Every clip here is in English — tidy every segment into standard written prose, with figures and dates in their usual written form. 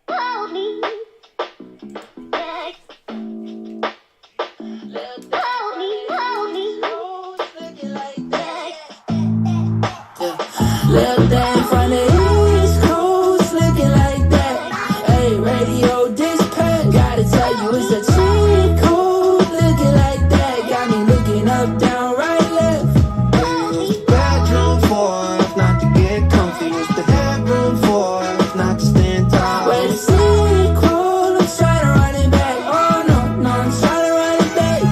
Hold me. Little thing from the East Coast looking like that. Hey, radio dispatch, gotta tell you it's a cheat code looking like that. Got me looking up, down, right, left. Use the bedroom for if not to get comfy. Use the headroom for if not to stand tall. Where the sequel, I'm trying to run it back. Oh no, I'm trying to run it back.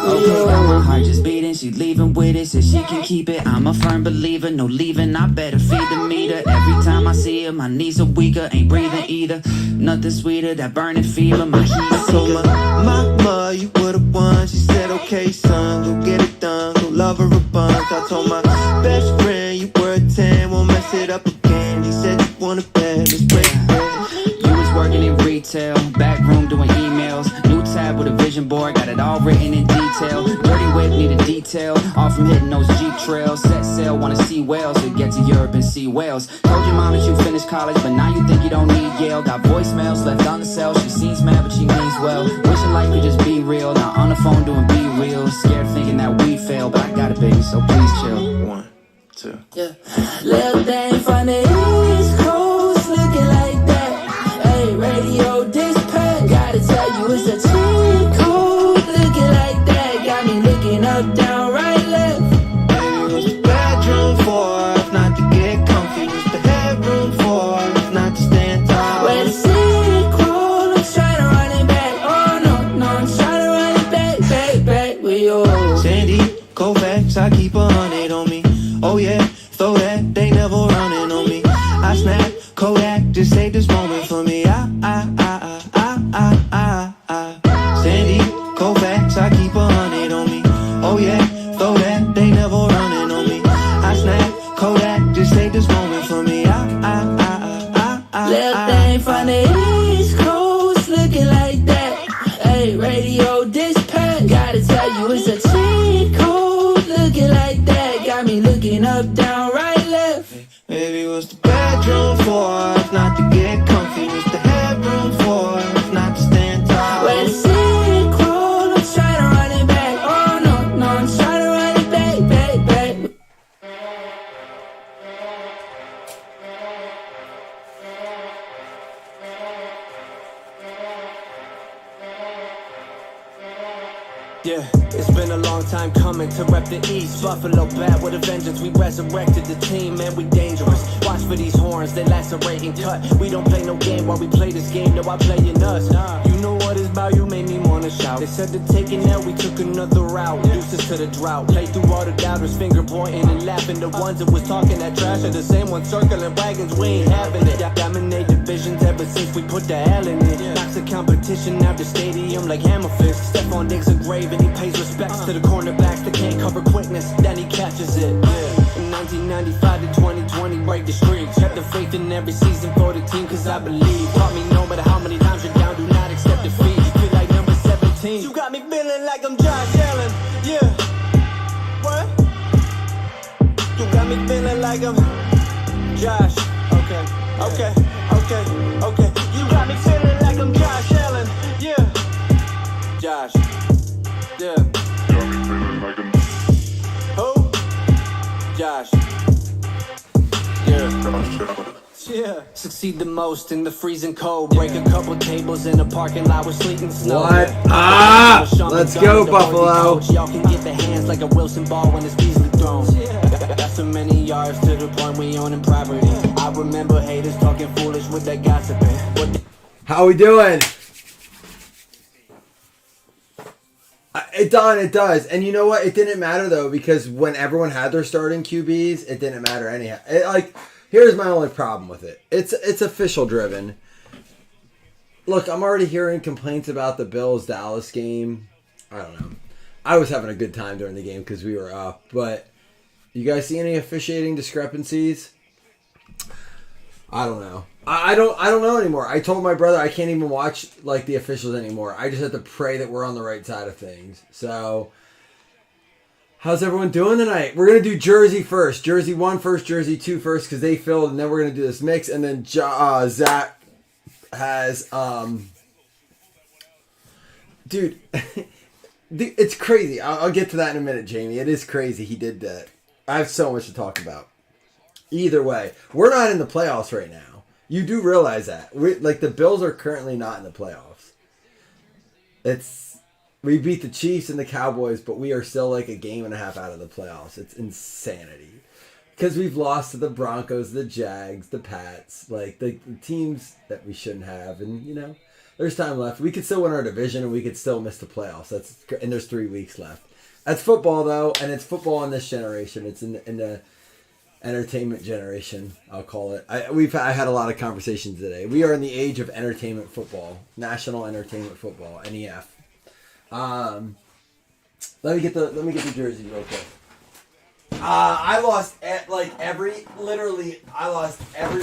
Okay, got my heart just beating, she leaving with it, said she can keep it. I'm a firm believer, no leaving, I better feed the meter. Every time I see her, my knees are weaker, ain't breathing either. Nothing sweeter, that burning fever, my heat I told my mama you would've won. She said, okay, son, go get it done, go love her a bunch. I told my best friend you were a 10, won't mess it up again. He said you want a bed, let's break bread. You was working in retail, back room doing emails. New tab with a vision board, got it all written in detail. Dirty whip need a detail, all from hitting those Jeep trails. Set sail, wanna see whales, to get to Europe and see whales. Told your mom that you finished college, but now you think you don't need Yale. Got voicemails left on the cell, she seems mad but she means well. Wishing life could just be real, now on the phone doing be real. Scared thinking that we fail, but I got it baby, so please chill. 1, 2. Yeah. Little thing from the East Coast looking like that. Hey, radio dispatch, gotta tell you it's a cheat code looking like that. Got me looking up, down, right, left. Use the bedroom for if not to get comfy. Use the headroom for if not to stand tall. Where the sequel, I'm trying to run it back. Oh no, I'm trying to run it back with you. Sandy, Kovacs, I keep 100 on me. Oh yeah, throw that, they never running on me. I snap, Kodak, just save this moment for me. Sandy, Kovacs, I keep 100 on me. Oh yeah, throw that, they never running on me. I snap, Kodak, just save this moment for me. Little thing from the East Coast looking like that. Hey, radio dispatch, gotta tell you it's a cheat code looking like that. Got me looking up, down, right, left. Baby, what's the bedroom for if not to get comfy? What's the headroom for if not to stand tall? Where the sequel, I'm trying to run it back. Oh no, I'm trying to run it back. Yeah, it's been a long time coming to rep the East. Buffalo bad with a vengeance. We resurrected the team, man, we dangerous. Watch for these horns, they lacerate and cut. We don't play no game while we play this game. No, I playing us. You know what it's about, you made me wanna shout. They said to take it now, we took another route. Deuces to the drought. Play through all the doubters, finger pointing and laughing. The ones that was talking that trash are the same ones circling wagons. We ain't having it. Dominate divisions ever since we put the L in it. Knocks the competition out the stadium like hammer fist. Stephon Diggs a grave and he pays respects to the cornerbacks that can't cover quickness. Then he catches it. From 1995 to 2020, break the streaks. Have the faith in every season for the team, cause I believe. Taught me no matter how many times you're down, do not accept defeat. You feel like number 17. You got me feeling like I'm Josh Allen. Yeah. What? You got me feeling like I'm Josh. Okay. You got me feeling like I'm Josh Allen. Yeah. Josh. Yeah. Who? Josh. Yeah. Succeed the most in the freezing cold. Break a couple tables in the parking lot with sleet and snow. What? Let's go, Buffalo. Y'all can get the hands like a Wilson ball when it's Beasley thrown. Got so many yards to the point we owning property. I remember haters talking foolish with that gossiping. How we doing? It does. And you know what? It didn't matter, though, because when everyone had their starting QBs, it didn't matter anyhow. Here's my only problem with it. It's official driven. Look, I'm already hearing complaints about the Bills-Dallas game. I don't know. I was having a good time during the game because we were up. But you guys see any officiating discrepancies? I don't know. I don't know anymore. I told my brother I can't even watch the officials anymore. I just have to pray that we're on the right side of things. So How's everyone doing tonight? We're going to do Jersey first. Jersey 1 first, Jersey 2 first because they filled, and then we're going to do this mix. And then Zach has... Dude, it's crazy. I'll get to that in a minute, Jamie. It is crazy he did that. I have so much to talk about. Either way, we're not in the playoffs right now. You do realize that. The Bills are currently not in the playoffs. We beat the Chiefs and the Cowboys, but we are still like a game and a half out of the playoffs. It's insanity. Because we've lost to the Broncos, the Jags, the Pats, like the teams that we shouldn't have. And, you know, there's time left. We could still win our division and we could still miss the playoffs. And there's 3 weeks left. That's football, though, and it's football in this generation. It's in the entertainment generation, I'll call it. I had a lot of conversations today. We are in the age of entertainment football, National Entertainment Football, NEF. Let me get the jersey real quick. I lost every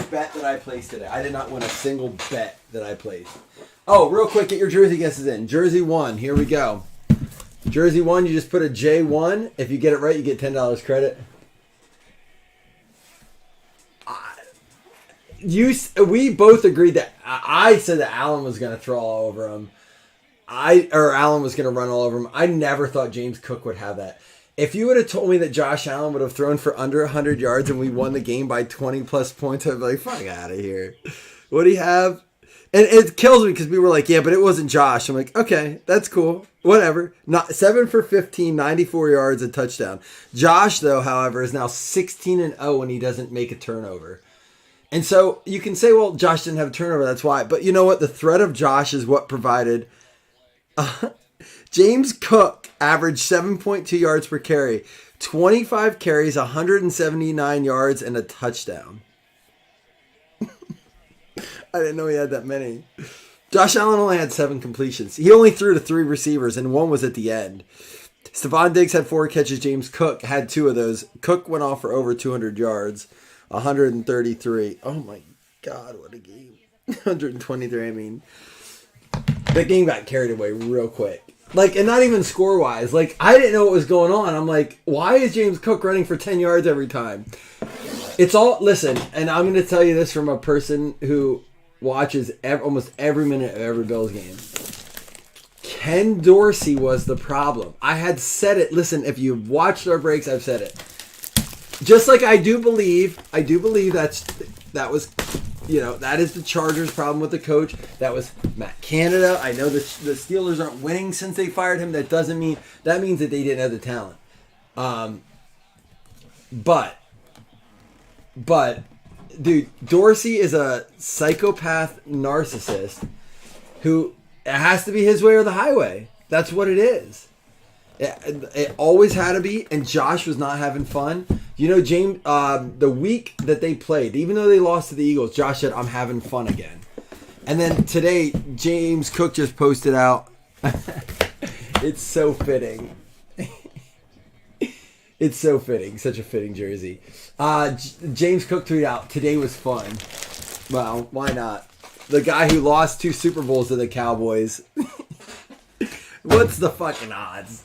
bet that I placed today. I did not win a single bet that I placed. Oh, real quick, get your jersey guesses in. Jersey 1, here we go. Jersey 1, you just put a J1. If you get it right, you get $10 credit. We both agreed that I said that Allen was going to throw all over him. Allen was going to run all over him. I never thought James Cook would have that. If you would have told me that Josh Allen would have thrown for under 100 yards and we won the game by 20 plus points, I'd be like, fuck out of here. What do you have? And it kills me because we were like, yeah, but it wasn't Josh. I'm like, okay, that's cool. Whatever. Not 7 for 15, 94 yards, a touchdown. Josh, though, however, is now 16-0 when he doesn't make a turnover. And so you can say, well, Josh didn't have a turnover. That's why. But you know what? The threat of Josh is what provided. James Cook averaged 7.2 yards per carry, 25 carries, 179 yards, and a touchdown. I didn't know he had that many. Josh Allen only had 7 completions. He only threw to 3 receivers, and 1 was at the end. Stephon Diggs had 4 catches. James Cook had 2 of those. Cook went off for over 200 yards, 133. Oh, my God, what a game. 123, I mean. That game got carried away real quick. And not even score-wise. I didn't know what was going on. I'm like, why is James Cook running for 10 yards every time? It's all, listen, and I'm going to tell you this from a person who watches almost every minute of every Bills game. Ken Dorsey was the problem. I had said it. Listen, if you've watched our breaks, I've said it. Just like I do believe that was, you know, that is the Chargers' problem with the coach. That was Matt Canada. I know the Steelers aren't winning since they fired him. That means that they didn't have the talent. But, dude, Dorsey is a psychopath narcissist who, it has to be his way or the highway. That's what it is. It always had to be, and Josh was not having fun. You know, James, the week that they played, even though they lost to the Eagles, Josh said, I'm having fun again. And then today, James Cook just posted out. It's so fitting. It's so fitting. Such a fitting jersey. James Cook tweeted out, today was fun. Well, why not? The guy who lost 2 Super Bowls to the Cowboys. What's the fucking odds?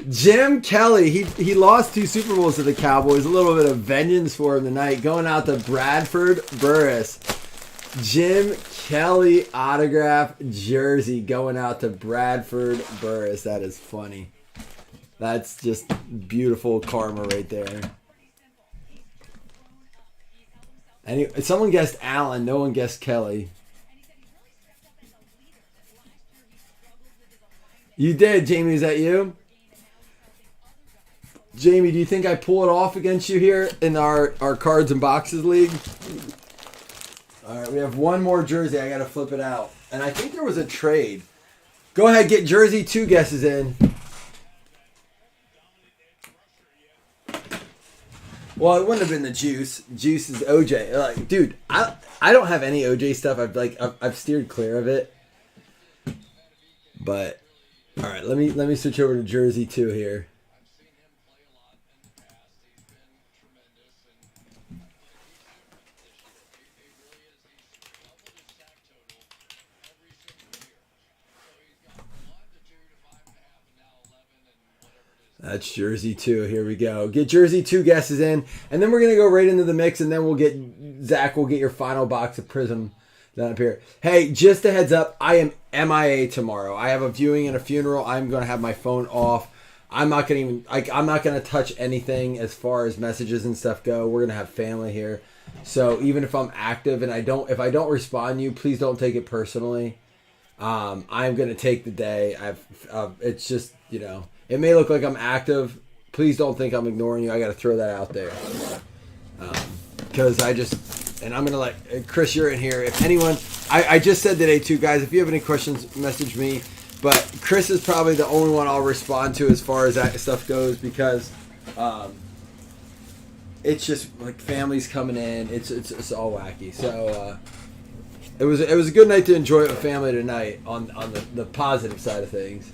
Jim Kelly, he lost 2 Super Bowls to the Cowboys. A little bit of vengeance for him tonight. Going out to Bradford Burris. Jim Kelly autograph jersey going out to Bradford Burris. That is funny. That's just beautiful karma right there. Anyway, someone guessed Allen. No one guessed Kelly. You did, Jamie. Is that you? Jamie, do you think I pull it off against you here in our Cards and Boxes League? All right, we have one more jersey. I got to flip it out. And I think there was a trade. Go ahead, get jersey 2 guesses in. Well, it wouldn't have been the Juice. Juice is OJ. Dude, I don't have any OJ stuff. I've steered clear of it. But all right, let me switch over to jersey 2 here. That's Jersey 2. Here we go. Get Jersey 2 guesses in. And then we're going to go right into the mix. And then we'll get, Zach will get your final box of Prism down up here. Hey, just a heads up. I am MIA tomorrow. I have a viewing and a funeral. I'm going to have my phone off. I'm not going to I'm not going to touch anything as far as messages and stuff go. We're going to have family here. So even if I'm active and if I don't respond to you, please don't take it personally. I'm going to take the day. It's just, you know, it may look like I'm active. Please don't think I'm ignoring you. I got to throw that out there. Because and I'm going to let, Chris, you're in here. If anyone, I just said today too, guys, if you have any questions, message me. But Chris is probably the only one I'll respond to as far as that stuff goes because it's just like families coming in. It's all wacky. So it was a good night to enjoy it with family tonight on the positive side of things.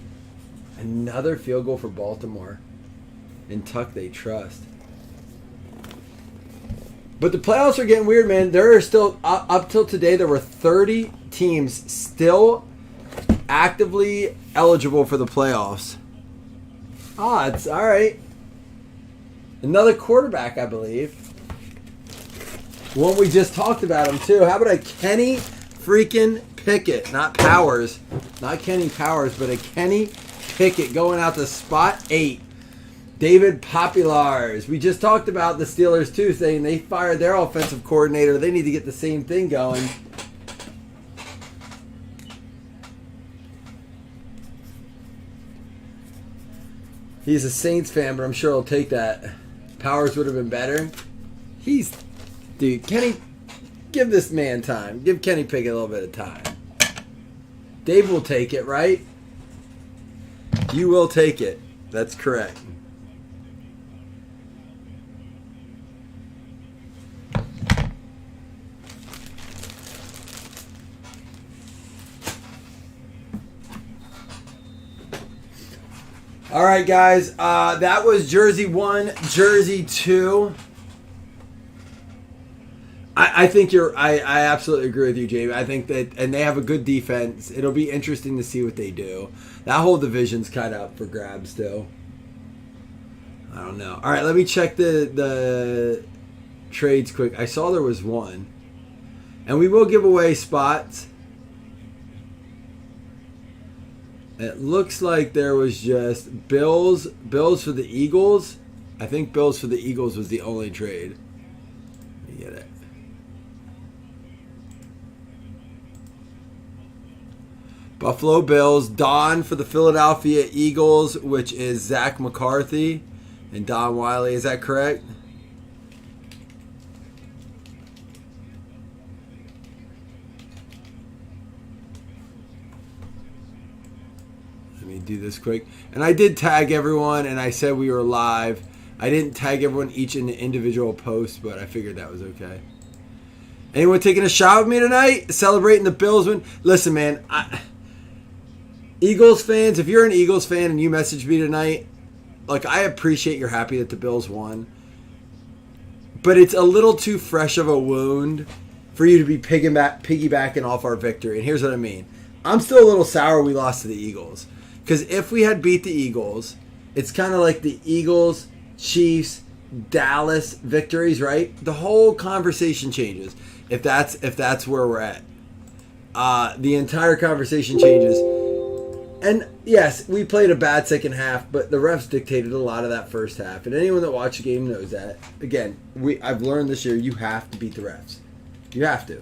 Another field goal for Baltimore. In Tuck they trust. But the playoffs are getting weird, man. There are still, up till today, there were 30 teams still actively eligible for the playoffs. It's all right. Another quarterback, I believe. One we just talked about him, too. How about a Kenny freaking Pickett? Not Powers. Not Kenny Powers, but a Kenny Pickett going out to spot 8. David Populars. We just talked about the Steelers, too, saying they fired their offensive coordinator. They need to get the same thing going. He's a Saints fan, but I'm sure he'll take that. Powers would have been better. Dude, Kenny, give this man time. Give Kenny Pickett a little bit of time. Dave will take it, right? You will take it. That's correct. All right, guys. That was Jersey 1, Jersey 2. I think I absolutely agree with you, Jamie. I think that, and they have a good defense. It'll be interesting to see what they do. That whole division's kind of up for grabs still. I don't know. All right, let me check the trades quick. I saw there was one. And we will give away spots. It looks like there was just Bills for the Eagles. I think Bills for the Eagles was the only trade. Let me get it. Buffalo Bills. Don for the Philadelphia Eagles, which is Zach McCarthy and Don Wiley. Is that correct? Do this quick. And I did tag everyone and I said we were live. I didn't tag everyone each in the individual post, but I figured that was okay. Anyone taking a shot with me tonight? Celebrating the Bills win? Listen, man, Eagles fans, if you're an Eagles fan and you message me tonight, like, I appreciate you're happy that the Bills won. But it's a little too fresh of a wound for you to be piggybacking off our victory. And here's what I mean. I'm still a little sour we lost to the Eagles. Because if we had beat the Eagles, it's kind of like the Eagles, Chiefs, Dallas victories, right? The whole conversation changes if that's where we're at. The entire conversation changes. And yes, we played a bad second half, but the refs dictated a lot of that first half. And anyone that watched the game knows that. Again, I've learned this year you have to beat the refs. You have to.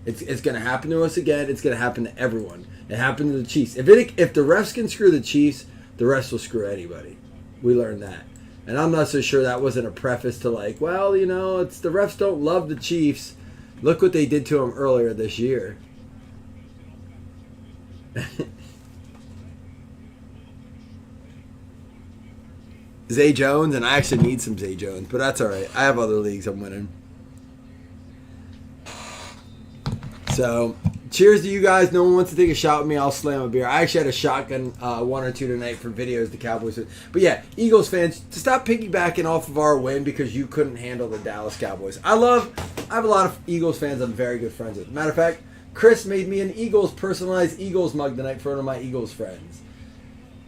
It's going to happen to us again. It's going to happen to everyone. It happened to the Chiefs. If the refs can screw the Chiefs, the refs will screw anybody. We learned that. And I'm not so sure that wasn't a preface to like, well, you know, it's the refs don't love the Chiefs. Look what they did to them earlier this year. Zay Jones, and I actually need some Zay Jones, but that's all right. I have other leagues I'm winning. So, cheers to you guys. No one wants to take a shot with me. I'll slam a beer. I actually had a shotgun one or two tonight for videos the Cowboys. But yeah, Eagles fans, to stop piggybacking off of our win because you couldn't handle the Dallas Cowboys. I have a lot of Eagles fans I'm very good friends with. Matter of fact, Chris made me an personalized Eagles mug tonight for one of my Eagles friends.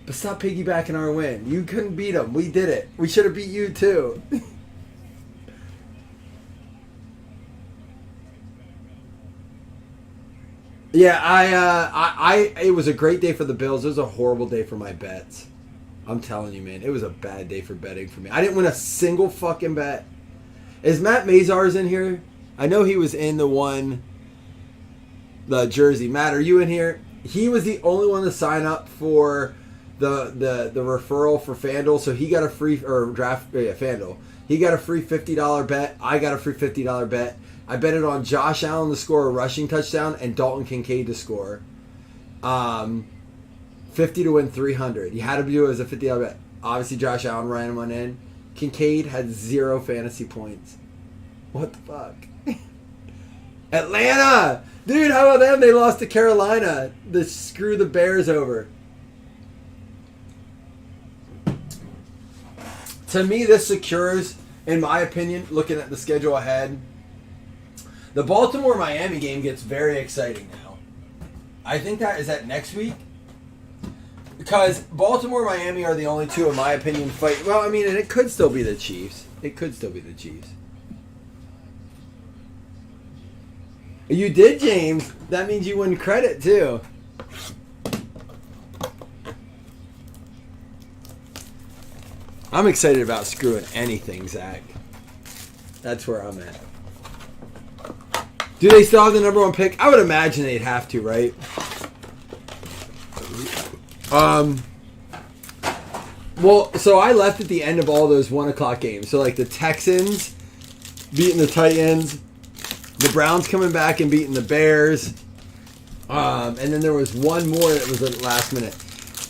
But stop piggybacking our win. You couldn't beat them. We did it. We should have beat you too. Yeah, it was a great day for the Bills. It was a horrible day for my bets. I'm telling you, man, it was a bad day for betting for me. I didn't win a single fucking bet. Is Matt Mazars in here? I know he was in the jersey. Matt, are you in here? He was the only one to sign up for the referral for FanDuel, so he got a free FanDuel. He got a free $50 bet. I got a free $50 bet. I bet it on Josh Allen to score a rushing touchdown and Dalton Kincaid to score. 50 to win 300. You had to do it as a $50 bet. Obviously, Josh Allen ran one in. Kincaid had 0 fantasy points. What the fuck? Atlanta! Dude, how about them? They lost to Carolina. They screw the Bears over. To me, this secures, in my opinion, looking at the schedule ahead, the Baltimore-Miami game gets very exciting now. I think is that next week? Because Baltimore-Miami are the only two, in my opinion, fight. Well, I mean, and it could still be the Chiefs. It could still be the Chiefs. You did, James. That means you win credit, too. I'm excited about screwing anything, Zach. That's where I'm at. Do they still have the number 1 pick? I would imagine they'd have to, right? Well, so I left at the end of all those 1 o'clock games. So, like, the Texans beating the Titans, the Browns coming back and beating the Bears, and then there was one more that was at the last minute.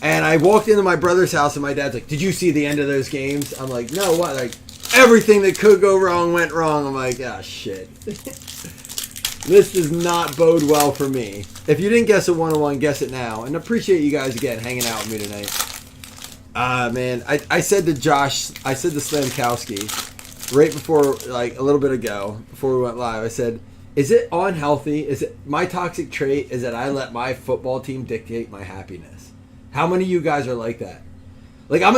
And I walked into my brother's house, and my dad's like, "Did you see the end of those games?" I'm like, "No, what?" Like, everything that could go wrong went wrong. I'm like, "Ah, shit." This does not bode well for me. If you didn't guess a 101, guess it now. And appreciate you guys again hanging out with me tonight. Man, I said to Josh, I said to Slamkowski, right before, like a little bit ago, before we went live, I said, is it unhealthy? Is it my toxic trait is that I let my football team dictate my happiness? How many of you guys are like that? Like I'm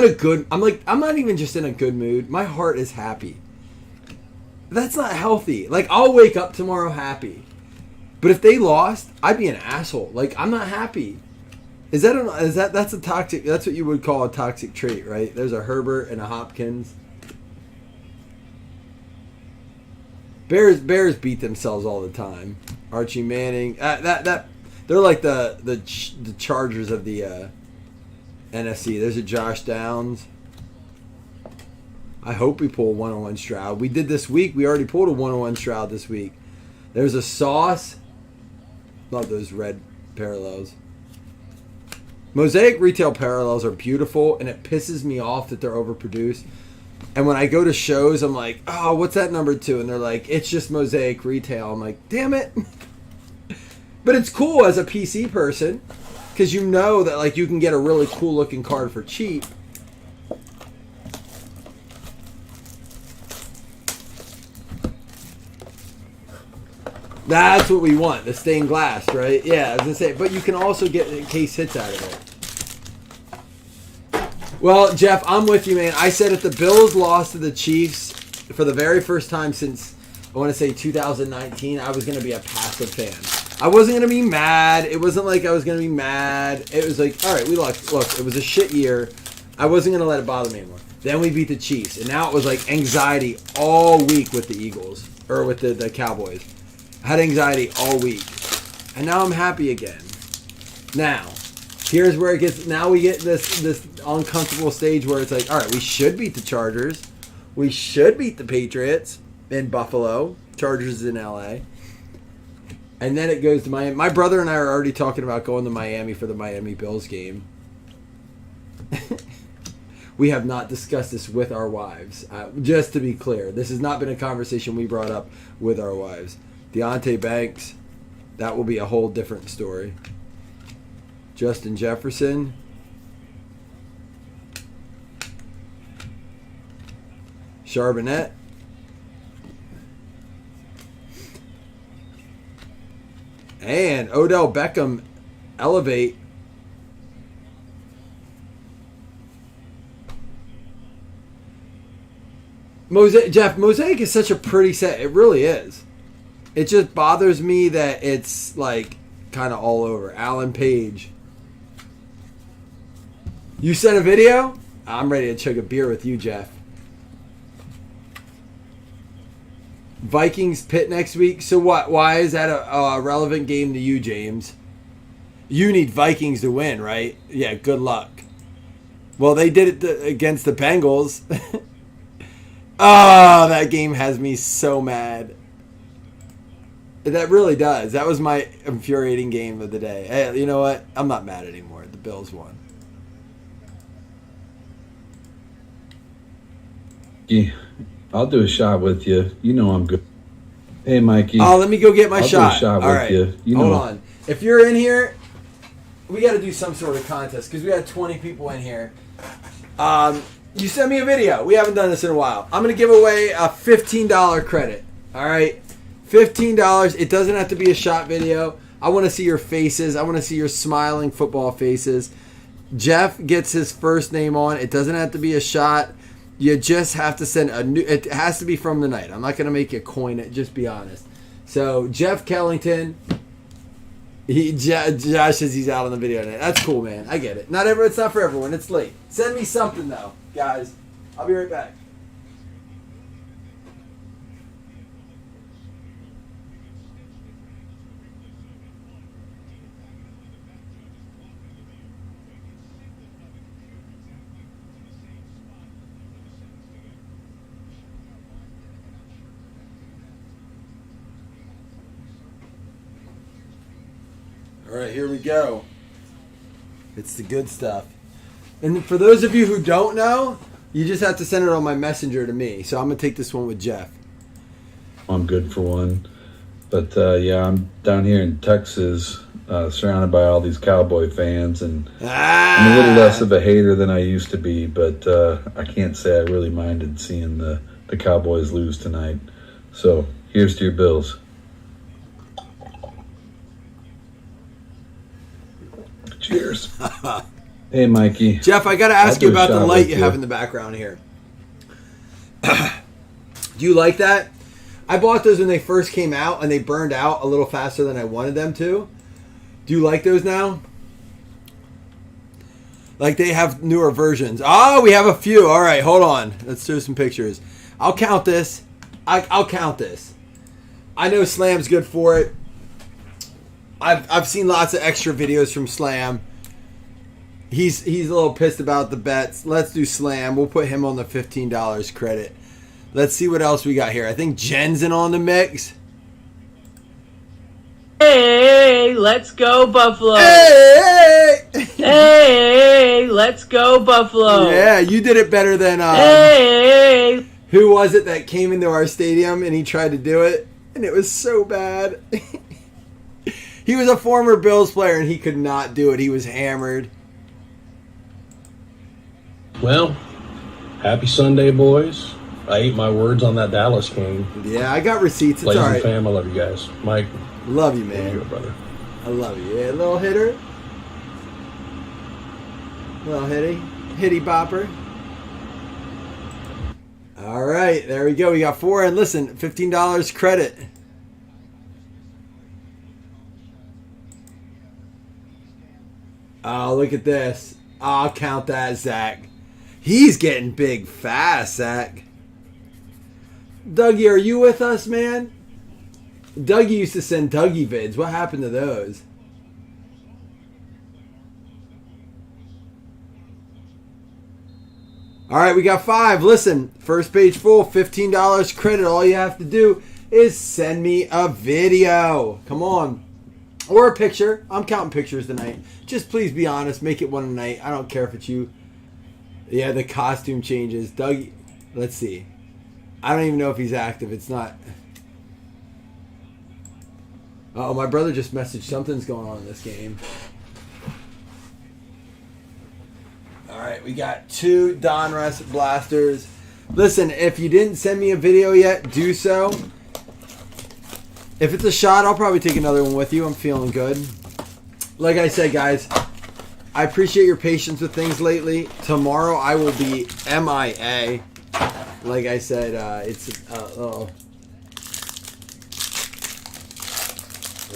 not even just in a good mood. My heart is happy. That's not healthy. Like, I'll wake up tomorrow happy. But if they lost, I'd be an asshole. Like, I'm not happy. That's a toxic, that's what you would call a toxic trait, right? There's a Herbert and a Hopkins. Bears beat themselves all the time. Archie Manning, they're like the Chargers of the NFC. There's a Josh Downs. I hope we pull a 101 Stroud. We did this week. We already pulled a 101 Stroud this week. There's a Sauce. Love those red parallels. Mosaic retail parallels are beautiful, and it pisses me off that they're overproduced. And when I go to shows, I'm like, oh, what's that number 2? And they're like, it's just Mosaic retail. I'm like, damn it. But it's cool as a PC person, because you know that like you can get a really cool looking card for cheap. That's what we want, the stained glass, right? Yeah, I was going to say, but you can also get case hits out of it. Well, Jeff, I'm with you, man. I said if the Bills lost to the Chiefs for the very first time since, I want to say 2019, I was going to be a passive fan. I wasn't going to be mad. It wasn't like I was going to be mad. It was like, all right, we lost. Look, it was a shit year. I wasn't going to let it bother me anymore. Then we beat the Chiefs, and now it was like anxiety all week with the Eagles, or with the Cowboys. I had anxiety all week. And now I'm happy again. Now, here's where it gets... Now we get this uncomfortable stage where it's like, all right, we should beat the Chargers. We should beat the Patriots in Buffalo. Chargers in LA. And then it goes to Miami. My brother and I are already talking about going to Miami for the Miami Bills game. We have not discussed this with our wives. Just to be clear, this has not been a conversation we brought up with our wives. Deontay Banks, that will be a whole different story. Justin Jefferson. Charbonnet. And Odell Beckham elevate Mosaic is such a pretty set. It really is. It just bothers me that it's like kind of all over. Alan Page. You sent a video? I'm ready to chug a beer with you, Jeff. Vikings Pitt next week. So what? Why is that a relevant game to you, James? You need Vikings to win, right? Yeah, good luck. Well, they did it against the Bengals. Oh, that game has me so mad. That really does. That was my infuriating game of the day. Hey, you know what? I'm not mad anymore. The Bills won. Yeah, I'll do a shot with you. You know I'm good. Hey, Mikey. Oh, let me go get my shot. Do a shot All with right. you. Hold on. If you're in here, we got to do some sort of contest because we got 20 people in here. You send me a video. We haven't done this in a while. I'm going to give away a $15 credit. All right? $15. It doesn't have to be a shot video. I want to see your faces. I want to see your smiling football faces. Jeff gets his first name on. It doesn't have to be a shot. You just have to send a new. It has to be from the night. I'm not going to make you coin it. Just be honest. So, Jeff Kellington. Josh says he's out on the video tonight. That's cool, man. I get it. It's not for everyone. It's late. Send me something though, guys. I'll be right back. All right, here we go. It's the good stuff. And for those of you who don't know, you just have to send it on my messenger to me. So I'm going to take this one with Jeff. I'm good for one. But, yeah, I'm down here in Texas, surrounded by all these Cowboy fans. And I'm a little less of a hater than I used to be. But I can't say I really minded seeing the Cowboys lose tonight. So here's to your Bills. Cheers. Hey, Mikey. Jeff, I got to ask you about the light you have in you. the background here. Do you like that? I bought those when they first came out, and they burned out a little faster than I wanted them to. Do you like those now? Like they have newer versions. Oh, we have a few. All right, hold on. Let's do some pictures. I'll count this. I'll count this. I know Slam's good for it. I've seen lots of extra videos from Slam. He's a little pissed about the bets. Let's do Slam. We'll put him on the $15 credit. Let's see what else we got here. I think Jen's in on the mix. Hey, let's go Buffalo. Hey! Hey, let's go Buffalo. Yeah, you did it better than Hey. who was it that came into our stadium and he tried to do it and it was so bad. He was a former Bills player and he could not do it. He was hammered. Well, happy Sunday, boys. I ate my words on that Dallas game. Yeah, I got receipts. It's Ladies all and right. fam, I love you guys. Mike, Love you, there you man. go, brother. I love you. Yeah, little hitter. Little hitty bopper. All right, there we go. We got 4, and listen, $15 credit. Oh, look at this. I'll count that, Zach. He's getting big fast, Zach. Dougie, are you with us, man? Dougie used to send Dougie vids. What happened to those? All right, we got 5. Listen, first page full, $15 credit. All you have to do is send me a video. Come on. Or a picture. I'm counting pictures tonight. Just please be honest. Make it one a night. I don't care if it's you. Yeah, the costume changes. Dougie, let's see. I don't even know if he's active. It's not. Oh, my brother just messaged. Something's going on in this game. All right, we got 2 Donruss blasters. Listen, if you didn't send me a video yet, do so. If it's a shot, I'll probably take another one with you. I'm feeling good. Like I said, guys, I appreciate your patience with things lately. Tomorrow I will be MIA. Like I said, it's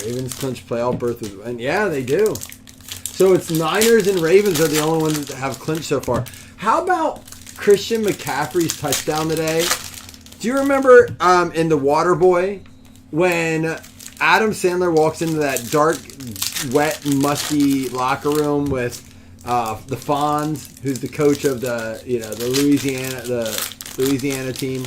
Ravens clinch playoff berth with, and yeah, they do. So it's Niners and Ravens are the only ones that have clinched so far. How about Christian McCaffrey's touchdown today? Do you remember in The Waterboy when Adam Sandler walks into that dark, wet, musty locker room with the Fonz, who's the coach of the Louisiana team,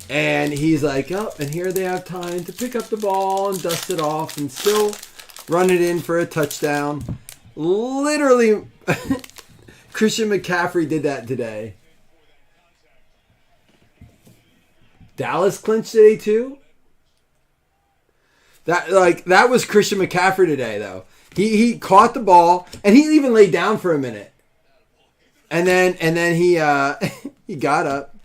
and he's like, oh, and here they have time to pick up the ball and dust it off and still run it in for a touchdown. Literally, Christian McCaffrey did that today. Dallas clinched today too. That was Christian McCaffrey today though. He caught the ball and he even laid down for a minute, and then he he got up,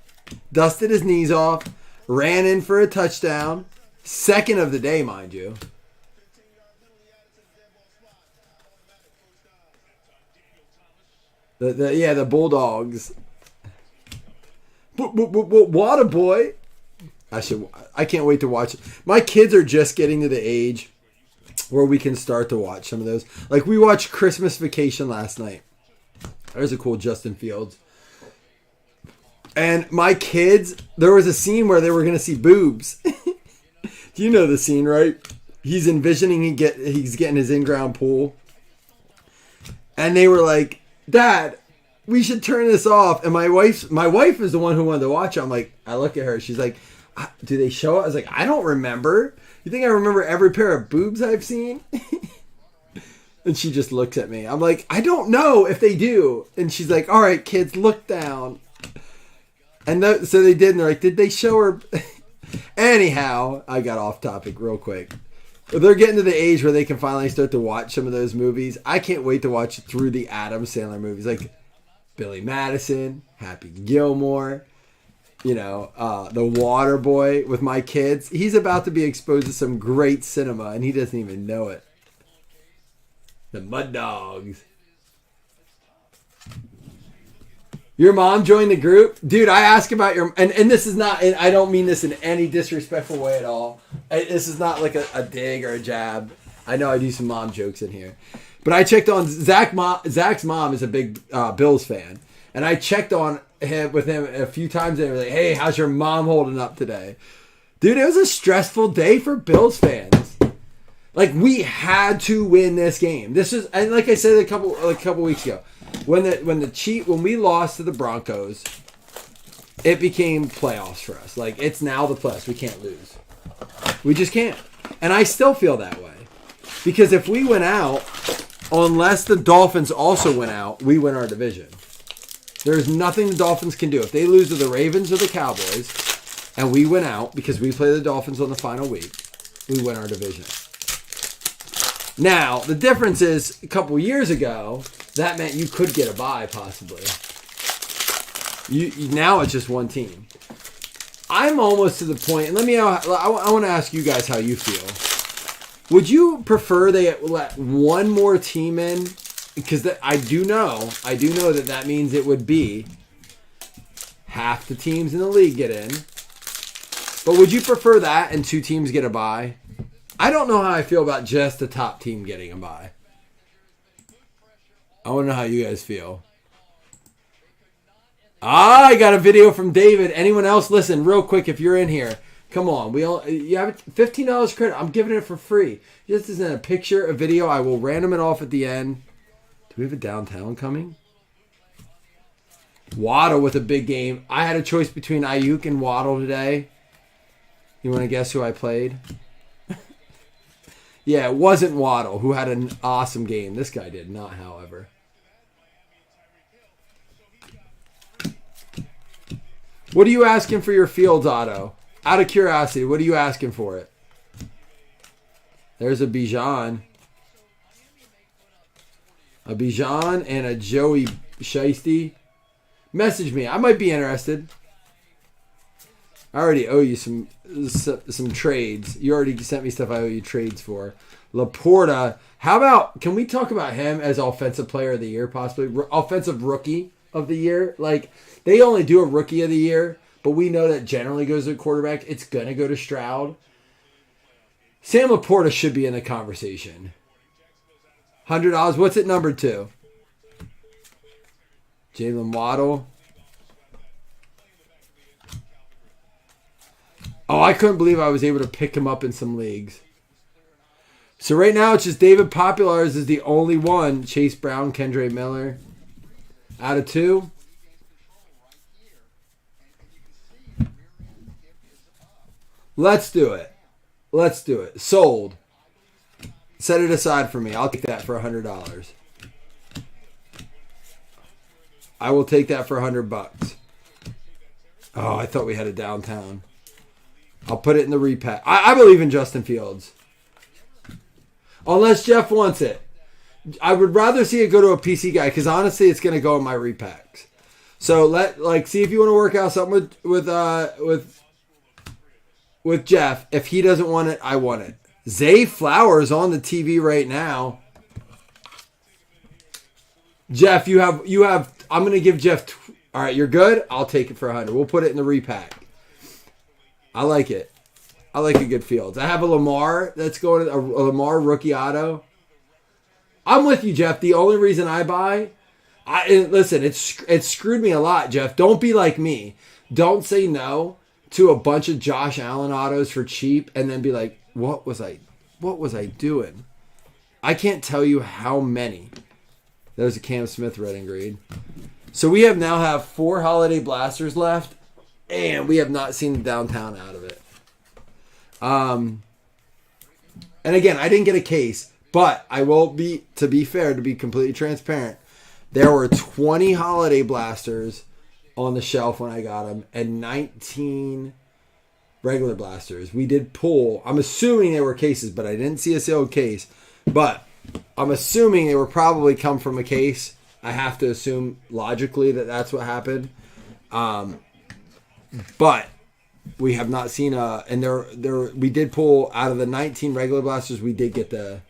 dusted his knees off, ran in for a touchdown, second of the day, mind you. The Bulldogs. What a boy! I can't wait to watch it. My kids are just getting to the age where we can start to watch some of those. Like we watched Christmas Vacation last night. There's a cool Justin Fields. And my kids, there was a scene where they were going to see boobs. Do you know the scene, right? He's envisioning he's getting his in-ground pool. And they were like, Dad, we should turn this off. And my wife is the one who wanted to watch it. I'm like, I look at her. She's like, do they show it? I was like, I don't remember. You think I remember every pair of boobs I've seen? And she just looks at me. I'm like, I don't know if they do. And she's like, all right, kids, look down. And so they did. And they're like, did they show her? Anyhow, I got off topic real quick. They're getting to the age where they can finally start to watch some of those movies. I can't wait to watch through the Adam Sandler movies. Like Billy Madison, Happy Gilmore, The Waterboy with my kids. He's about to be exposed to some great cinema, and he doesn't even know it. The Mud Dogs. Your mom joined the group? Dude, I ask about your... And this is not... And I don't mean this in any disrespectful way at all. This is not like a dig or a jab. I know I do some mom jokes in here. But I checked on... Zach's mom is a big Bills fan. And I checked on him with him a few times. And they were like, hey, how's your mom holding up today? Dude, it was a stressful day for Bills fans. Like, we had to win this game. This is... And like I said a couple weeks ago... When we lost to the Broncos, it became playoffs for us. Like, it's now the playoffs. We can't lose. We just can't. And I still feel that way. Because if we win out, unless the Dolphins also win out, we win our division. There's nothing the Dolphins can do. If they lose to the Ravens or the Cowboys, and we win out, because we play the Dolphins on the final week, we win our division. Now, the difference is, a couple years ago... That meant you could get a bye, possibly. Now it's just one team. I'm almost to the point, and I want to ask you guys how you feel. Would you prefer they let one more team in? Because I do know that means it would be half the teams in the league get in. But would you prefer that and two teams get a bye? I don't know how I feel about just the top team getting a bye. I want to know how you guys feel. I got a video from David. Anyone else? Listen, real quick, if you're in here, come on. You have $15 credit. I'm giving it for free. Just as in a picture, a video. I will random it off at the end. Do we have a downtown coming? Waddle with a big game. I had a choice between Ayuk and Waddle today. You want to guess who I played? Yeah, it wasn't Waddle, who had an awesome game. This guy did not, however. What are you asking for your Fields auto? Out of curiosity, what are you asking for it? There's a Bijan. A Bijan and a Joey Shiesty. Message me. I might be interested. I already owe you some trades. You already sent me stuff I owe you trades for. Laporta. How about, can we talk about him as offensive player of the year, possibly? Offensive rookie of the year? Like, they only do a rookie of the year. but we know that generally goes to quarterback. It's going to go to Stroud. Sam Laporta should be in the conversation. $100. What's it numbered to? Jalen Waddle. Oh, I couldn't believe I was able to pick him up in some leagues. So right now it's just David Populars is the only one. Chase Brown, Kendre Miller. Out of 2. Let's do it. Let's do it. Sold. Set it aside for me. I'll take that for $100. I will take that for $100. Oh, I thought we had a downtown. I'll put it in the repack. I believe in Justin Fields. Unless Jeff wants it. I would rather see it go to a PC guy because honestly, it's going to go in my repacks. So see if you want to work out something with Jeff. If he doesn't want it, I want it. Zay Flowers on the TV right now. Jeff, you have. I'm going to give Jeff. All right, you're good. I'll take it for $100. We'll put it in the repack. I like it. I like a good Fields. I have a Lamar that's going to a Lamar rookie auto. I'm with you, Jeff. The only reason I buy, listen, it's screwed me a lot, Jeff. Don't be like me. Don't say no to a bunch of Josh Allen autos for cheap and then be like, what was I doing? I can't tell you how many. There's a Cam Smith red and green. So we now have 4 holiday blasters left, and we have not seen the downtown out of it. And again, I didn't get a case, but I will be, to be fair, to be completely transparent, there were 20 holiday blasters on the shelf when I got them and 19 regular blasters. We did pull. I'm assuming they were cases, but I didn't see a sealed case. But I'm assuming they were probably come from a case. I have to assume logically that that's what happened. But we have not seen and we did pull out of the 19 regular blasters. We did get the.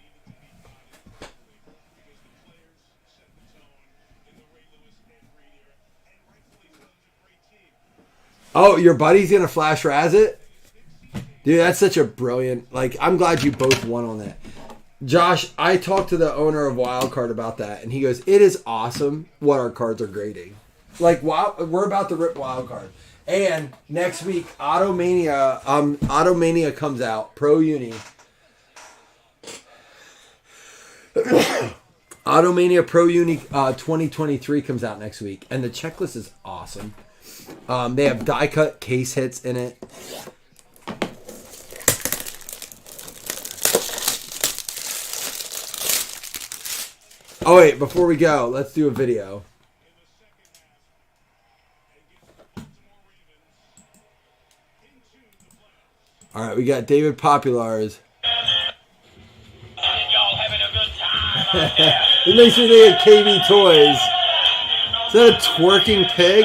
Oh, your buddy's gonna flash razz it? Dude, that's such a brilliant. I'm glad you both won on that. Josh, I talked to the owner of Wildcard about that, and he goes, "It is awesome what our cards are grading. We're about to rip Wildcard, and next week Automania comes out. Pro Uni, Automania Pro Uni 2023 comes out next week, and the checklist is awesome. They have die cut case hits in it." Oh wait, before we go, let's do a video. All right, we got David Populars. Y'all having a good time? It makes me think of KB Toys. Is that a twerking pig?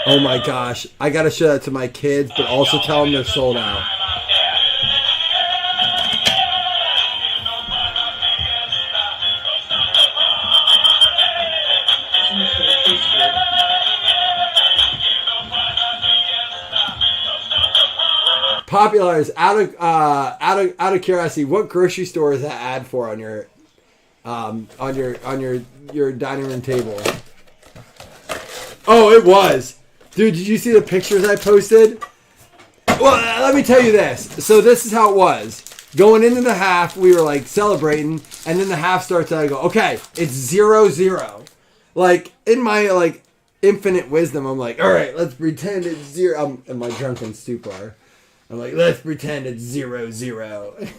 Oh my gosh, I gotta show that to my kids, but also tell them they're sold out. Populars, out of curiosity, what grocery store is that ad for on your dining room table? Oh, it was. Dude, did you see the pictures I posted? Well, let me tell you this. So this is how it was. Going into the half, we were celebrating, and then the half starts and I go, okay, it's 0-0. In my infinite wisdom, I'm like, all right, let's pretend it's 0. I'm in my drunken stupor. I'm like, let's pretend it's 0-0.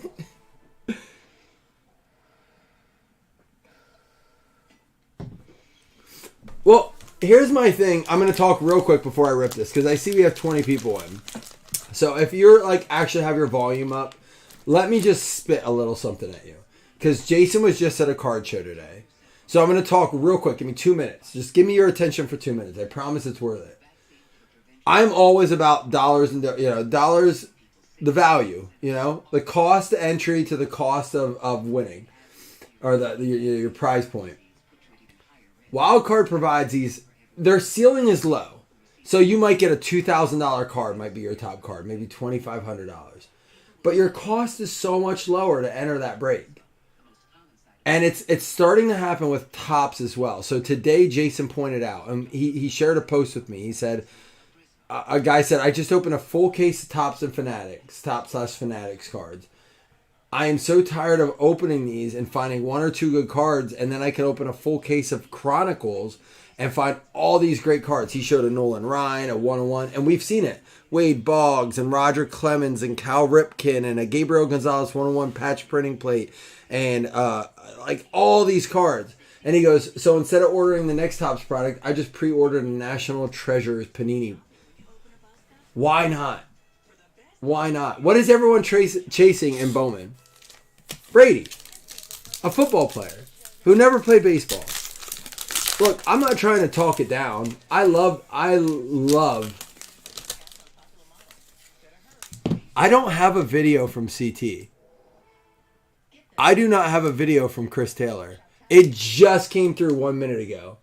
Well, here's my thing. I'm going to talk real quick before I rip this because I see we have 20 people in. So if you're actually have your volume up, let me just spit a little something at you. Because Jason was just at a card show today. So I'm going to talk real quick. Give me 2 minutes. Just give me your attention for 2 minutes. I promise it's worth it. I'm always about dollars and dollars the value, the cost to entry to the cost of winning, or your prize point. Wildcard provides these. Their ceiling is low, so you might get a $2,000 card, might be your top card, maybe $2,500, but your cost is so much lower to enter that break. And it's starting to happen with Topps as well. So today, Jason pointed out, and he shared a post with me. He said, a guy said, I just opened a full case of Topps and Fanatics, Topps/Fanatics cards. I am so tired of opening these and finding one or two good cards, and then I can open a full case of Chronicles and find all these great cards. He showed a Nolan Ryan, a 101, and we've seen it. Wade Boggs and Roger Clemens and Cal Ripken and a Gabriel Gonzalez 101 patch printing plate and like all these cards. And he goes, so instead of ordering the next Topps product, I just pre-ordered a National Treasures Panini. Why not? Why not? What is everyone chasing in Bowman? Brady, a football player who never played baseball. Look, I'm not trying to talk it down. I don't have a video from CT. I do not have a video from Chris Taylor. It just came through 1 minute ago.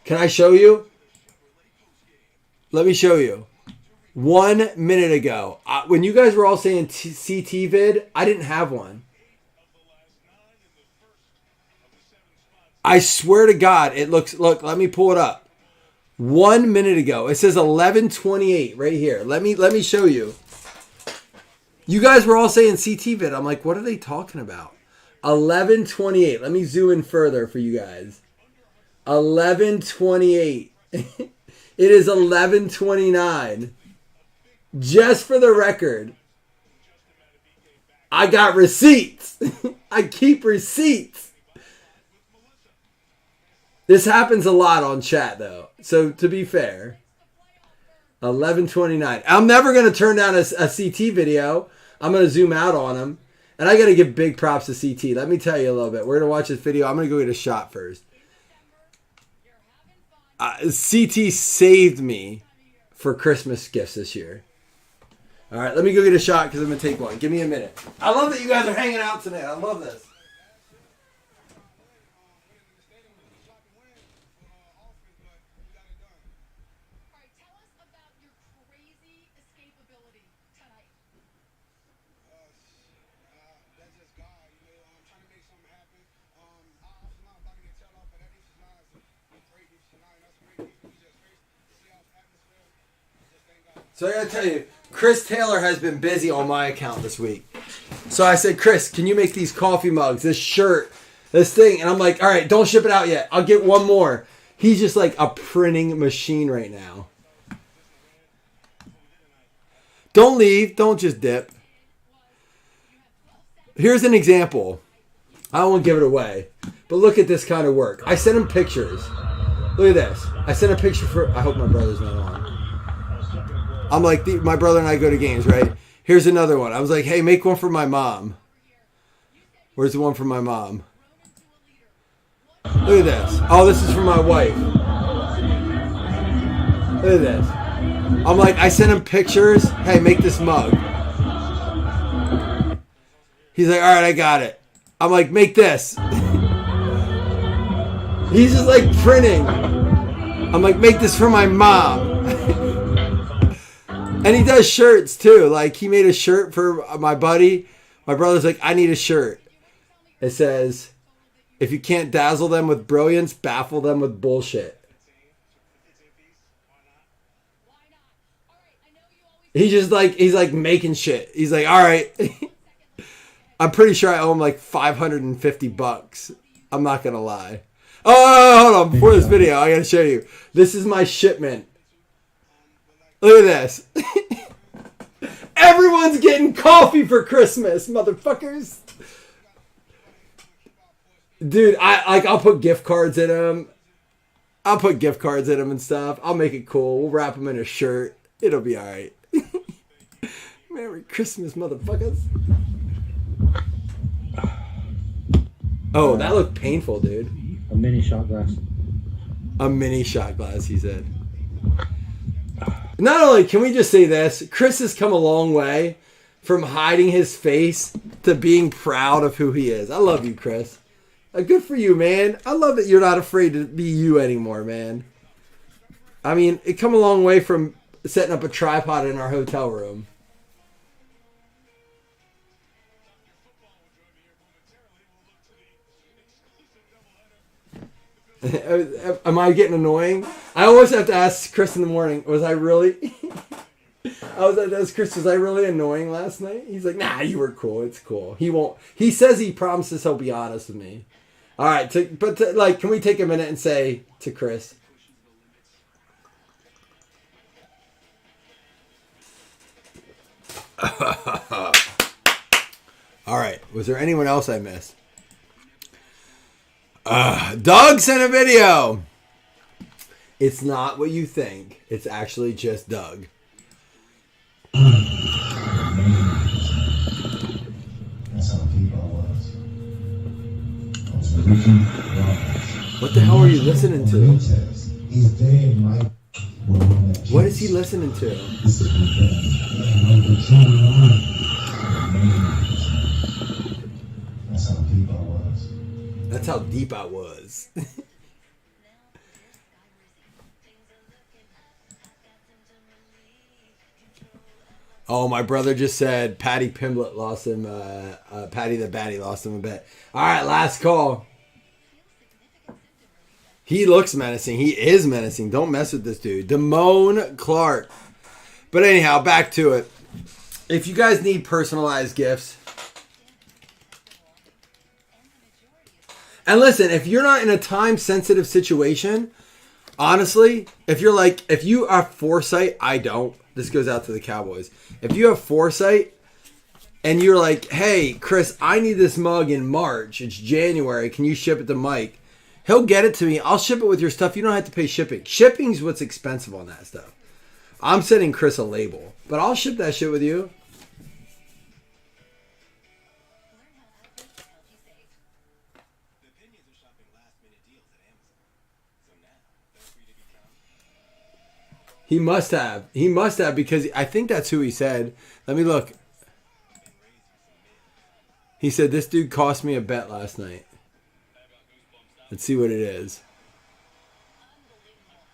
Can I show you? Let me show you. 1 minute ago. When you guys were all saying CT vid, I didn't have one. I swear to God, it looks... Look, let me pull it up. 1 minute ago. It says 11:28 right here. Let me show you. You guys were all saying CT vid. I'm like, what are they talking about? 11:28. Let me zoom in further for you guys. 11:28. It is 11:29. Just for the record, I got receipts. I keep receipts. This happens a lot on chat, though. So, to be fair, 11:29. I'm never going to turn down a CT video. I'm going to zoom out on him. And I got to give big props to CT. Let me tell you a little bit. We're going to watch this video. I'm going to go get a shot first. CT saved me for Christmas gifts this year. All right, let me go get a shot because I'm going to take one. Give me a minute. I love that you guys are hanging out tonight. I love this. So I gotta tell you, Chris Taylor has been busy on my account this week. So I said, Chris, can you make these coffee mugs, this shirt, this thing? And I'm like, all right, don't ship it out yet. I'll get one more. He's just like a printing machine right now. Don't leave. Don't just dip. Here's an example. I don't want to give it away. But look at this kind of work. I sent him pictures. Look at this. I sent a picture for... I hope my brother's not on. I'm like, my brother and I go to games, right? Here's another one. I was like, hey, make one for my mom. Where's the one for my mom? Look at this. Oh, this is for my wife. Look at this. I'm like, I sent him pictures. Hey, make this mug. He's like, all right, I got it. I'm like, make this. He's just like printing. I'm like, make this for my mom. And he does shirts too. Like he made a shirt for my buddy. My brother's like, I need a shirt. It says, if you can't dazzle them with brilliance, baffle them with bullshit. He's like making shit. He's like, all right. I'm pretty sure I owe him like $550. I'm not going to lie. Oh, hold on. Before this video, I got to show you. This is my shipment. Look at this. Everyone's getting coffee for Christmas, motherfuckers. Dude, I'll put gift cards in them. I'll put gift cards in them and stuff. I'll make it cool. We'll wrap them in a shirt. It'll be all right. Merry Christmas, motherfuckers. Oh, that looked painful, dude. A mini shot glass. A mini shot glass, he said. Not only can we just say this, Chris has come a long way from hiding his face to being proud of who he is. I love you, Chris. Good for you, man. I love that you're not afraid to be you anymore, man. I mean, it come a long way from setting up a tripod in our hotel room. Am I getting annoying? I always have to ask Chris in the morning, was I really... I was like, "That's Chris. Was I really annoying last night?" He's like, "Nah, you were cool. It's cool." He won't. He says he promises he'll be honest with me. All right, can we take a minute and say to Chris? All right. Was there anyone else I missed? Doug sent a video. It's not what you think. It's actually just Doug. What the hell are you listening to? What is he listening to? That's how deep I was. Oh, my brother just said Patty Pimblett lost him, Patty the Batty lost him a bet. All right, last call. He looks menacing. He is menacing. Don't mess with this dude. Damone Clark. But anyhow, back to it. If you guys need personalized gifts. And listen, if you're not in a time-sensitive situation, honestly, if you have foresight, I don't. This goes out to the Cowboys. If you have foresight and you're like, hey, Chris, I need this mug in March. It's January. Can you ship it to Mike? He'll get it to me. I'll ship it with your stuff. You don't have to pay shipping. Shipping's what's expensive on that stuff. I'm sending Chris a label, but I'll ship that shit with you. He must have. He must have, because I think that's who he said. Let me look. He said, this dude cost me a bet last night. Let's see what it is.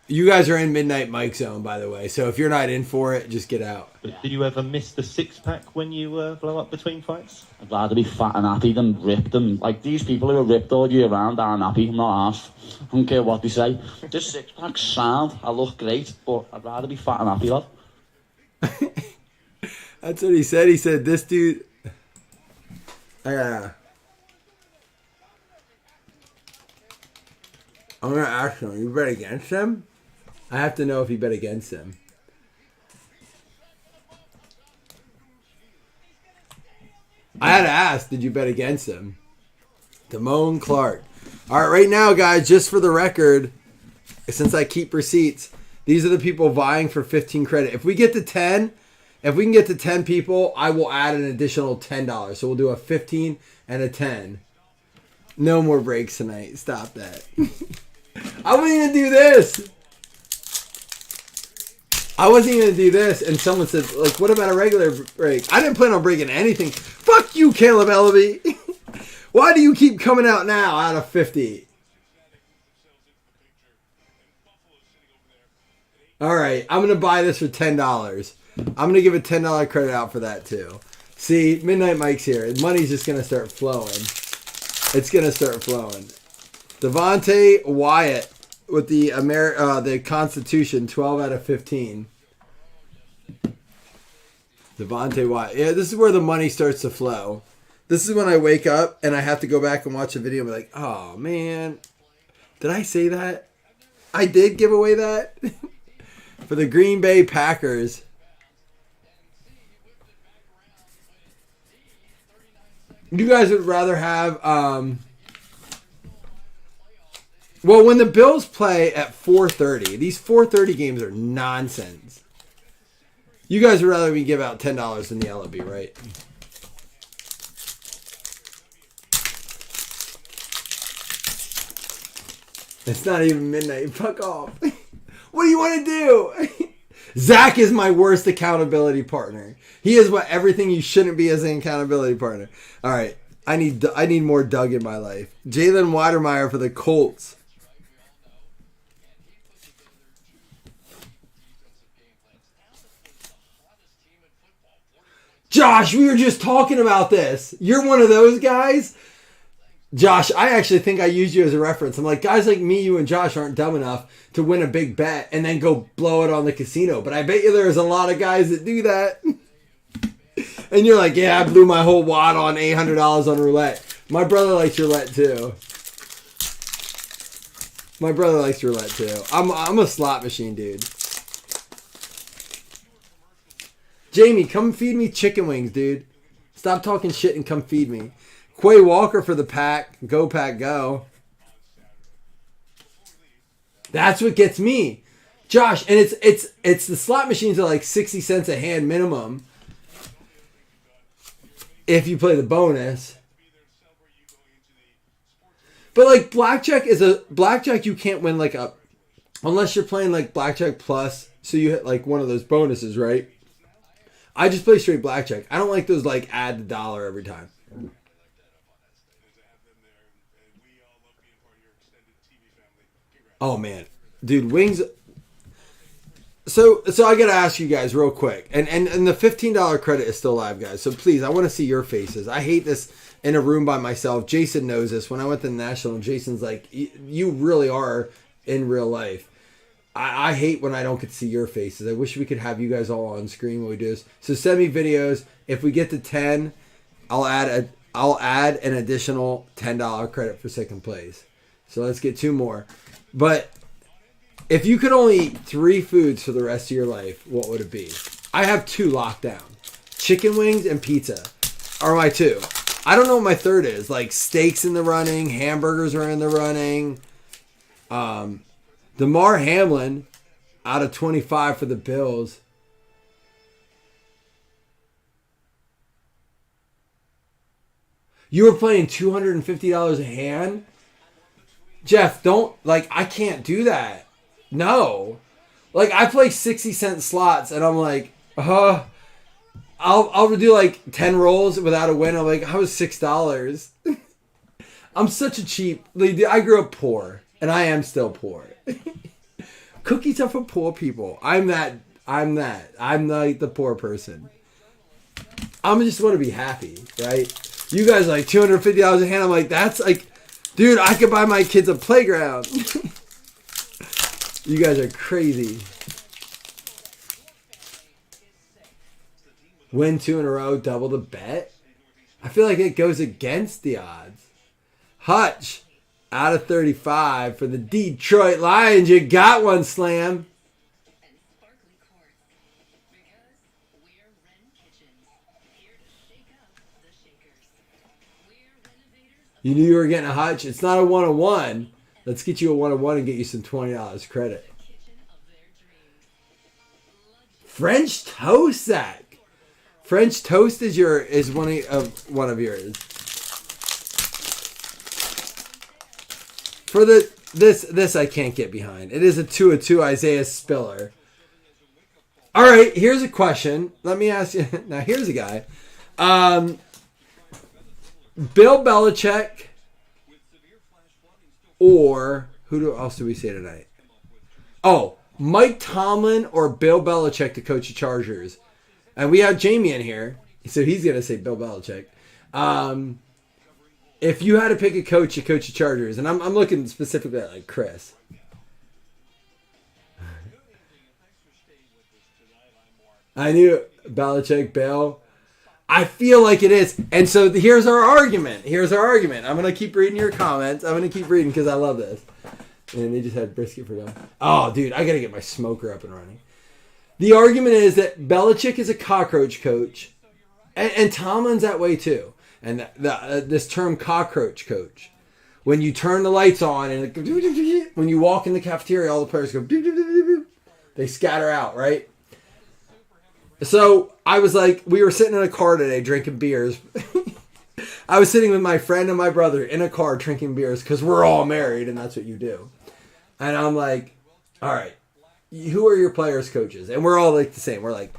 You guys are in Midnight Mike Zone, by the way. So if you're not in for it, just get out. Did you ever miss the six-pack when you blow up between fights? I'd rather be fat and happy than ripped. And like these people who are ripped all year round aren't happy. I'm not arsed. I don't care what they say. This six-pack's sound. I look great, but I'd rather be fat and happy, lad. That's what he said. He said, this dude... I'm going to ask him, you bet against him? I have to know if he bet against him. I had to ask, did you bet against him? Damone Clark. All right, right now, guys, just for the record, since I keep receipts, these are the people vying for 15 credit. If we get to 10, if we can get to 10 people, I will add an additional $10. So we'll do a 15 and a 10. No more breaks tonight. Stop that. I wasn't even do this. I wasn't even do this, and someone said, like, what about a regular break? I didn't plan on breaking anything. Fuck you, Caleb Ellaby. Why do you keep coming out now out of 50? All right, I'm going to buy this for $10. I'm going to give a $10 credit out for that, too. See, Midnight Mike's here. Money's just going to start flowing. It's going to start flowing. Devontae Wyatt with the Constitution, 12 out of 15. Devontae Wyatt. Yeah, this is where the money starts to flow. This is when I wake up and I have to go back and watch a video and be like, oh, man. Did I say that? I did give away that? For the Green Bay Packers. You guys would rather have... Well, when the Bills play at 4:30, these 4:30 games are nonsense. You guys would rather me give out $10 than the LOB, right? It's not even midnight. Fuck off. What do you want to do? Zach is my worst accountability partner. He is what everything you shouldn't be as an accountability partner. All right. I need more Doug in my life. Jalen Weidermeyer for the Colts. Josh, we were just talking about this. You're one of those guys. Josh, I actually think I used you as a reference. I'm like, guys like me, you and Josh aren't dumb enough to win a big bet and then go blow it on the casino. But I bet you there's a lot of guys that do that. And you're like, yeah, I blew my whole wad on $800 on roulette. My brother likes roulette too. My brother likes roulette too. I'm a slot machine dude. Jamie, come feed me chicken wings, dude. Stop talking shit and come feed me. Quay Walker for the Pack. Go Pack, go. That's what gets me. Josh, and it's the slot machines are like 60 cents a hand minimum. If you play the bonus. But like blackjack you can't win like unless you're playing like blackjack plus, so you hit like one of those bonuses, right? I just play straight blackjack. I don't like those like add the dollar every time. Oh man, dude, wings. So I gotta ask you guys real quick, and the $15 credit is still alive, guys. So please, I want to see your faces. I hate this in a room by myself. Jason knows this. When I went to the National, Jason's like, you really are in real life. I hate when I don't get to see your faces. I wish we could have you guys all on screen when we do this. So send me videos. If we get to 10, I'll add an additional $10 credit for second place. So let's get 2 more. But if you could only eat 3 foods for the rest of your life, what would it be? I have 2 locked down. Chicken wings and pizza are my 2. I don't know what my third is. Like steaks in the running, hamburgers are in the running. DeMar Hamlin out of 25 for the Bills. You were playing $250 a hand? Jeff, I can't do that. No. Like, I play 60-cent slots, and I'm like, I'll do like 10 rolls without a win. I'm like, I was $6. I'm such a cheap. I grew up poor, and I am still poor. Cookies are for poor people. I'm that. I'm like the poor person. I just want to be happy, right? You guys are like $250 a hand. I'm like, that's like, dude, I could buy my kids a playground. You guys are crazy. Win 2 in a row, double the bet. I feel like it goes against the odds. Hutch, out of 35 for the Detroit Lions. You got one, Slam. You knew you were getting a Hutch. It's not a 101. Let's get you a 101 and get you some $20 credit. French toast, Zach. French toast is one of yours. For this I can't get behind. It is a 2 of 2 Isaiah Spiller. All right, here's a question. Let me ask you. Now here's a guy. Bill Belichick or who else do we say tonight? Oh, Mike Tomlin or Bill Belichick to coach the Chargers. And we have Jamie in here, so he's going to say Bill Belichick. If you had to pick a coach to coach the Chargers, and I'm looking specifically at like Chris. I knew Belichick, Bill. I feel like it is. And so here's our argument. I'm going to keep reading your comments. I'm going to keep reading because I love this. And they just had brisket for them. Oh, dude, I got to get my smoker up and running. The argument is that Belichick is a cockroach coach. And Tomlin's that way too. And this term cockroach coach. When you turn the lights on and when you walk in the cafeteria, all the players go, they scatter out, right? So I was like, we were sitting in a car today drinking beers. I was sitting with my friend and my brother in a car drinking beers because we're all married and that's what you do. And I'm like, all right, who are your players' coaches? And we're all like the same. We're like,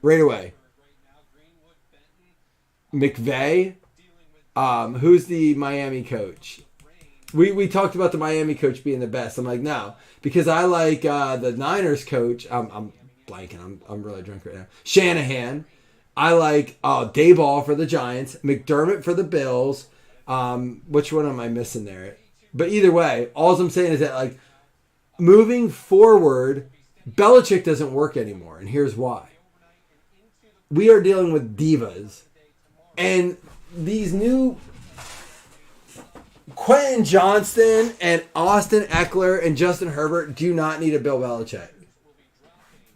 right away. McVay. Who's the Miami coach? We talked about the Miami coach being the best. I'm like, no, because I like the Niners coach. I'm blanking. I'm really drunk right now. Shanahan. I like Dayball for the Giants. McDermott for the Bills. Which one am I missing there? But either way, all I'm saying is that, like, moving forward, Belichick doesn't work anymore, and here's why. We are dealing with divas, and these new Quentin Johnston and Austin Eckler and Justin Herbert do not need a Bill Belichick.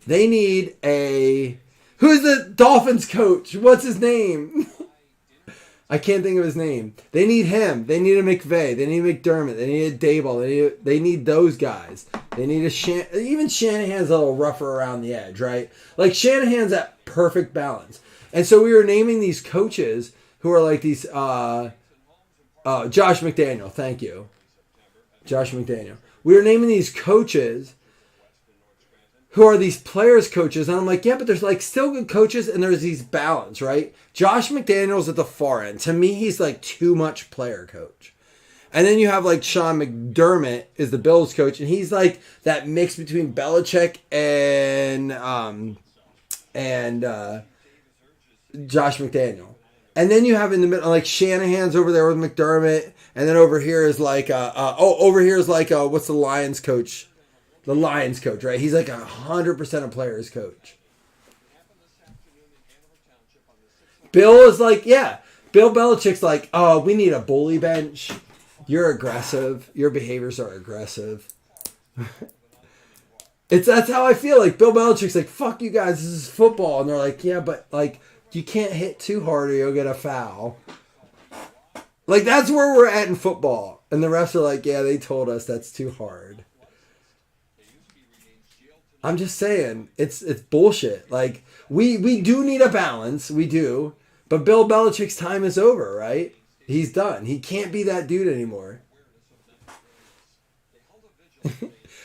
They need a... Who's the Dolphins coach? What's his name? I can't think of his name. They need him. They need a McVay. They need McDermott. They need a Dayball. They need those guys. They need a even Shanahan's a little rougher around the edge, right? Like, Shanahan's at perfect balance. And so we were naming these coaches who are like these... Josh McDaniel. Thank you. Josh McDaniel. We were naming these coaches who are these players' coaches. And I'm like, yeah, but there's like still good coaches and there's these balance, right? Josh McDaniel's at the far end. To me, he's like too much player coach. And then you have like Sean McDermott is the Bills coach. And he's like that mix between Belichick and Josh McDaniel. And then you have in the middle, like Shanahan's over there with McDermott. And then over here is like, what's the Lions coach? The Lions coach, right? He's like 100% a player's coach. Bill is like, yeah. Bill Belichick's like, oh, we need a bully bench. You're aggressive. Your behaviors are aggressive. That's how I feel. Like, Bill Belichick's like, fuck you guys, this is football. And they're like, yeah, but like, you can't hit too hard or you'll get a foul. Like, that's where we're at in football. And the refs are like, yeah, they told us that's too hard. I'm just saying, it's bullshit. Like, we do need a balance. We do. But Bill Belichick's time is over, right? He's done. He can't be that dude anymore.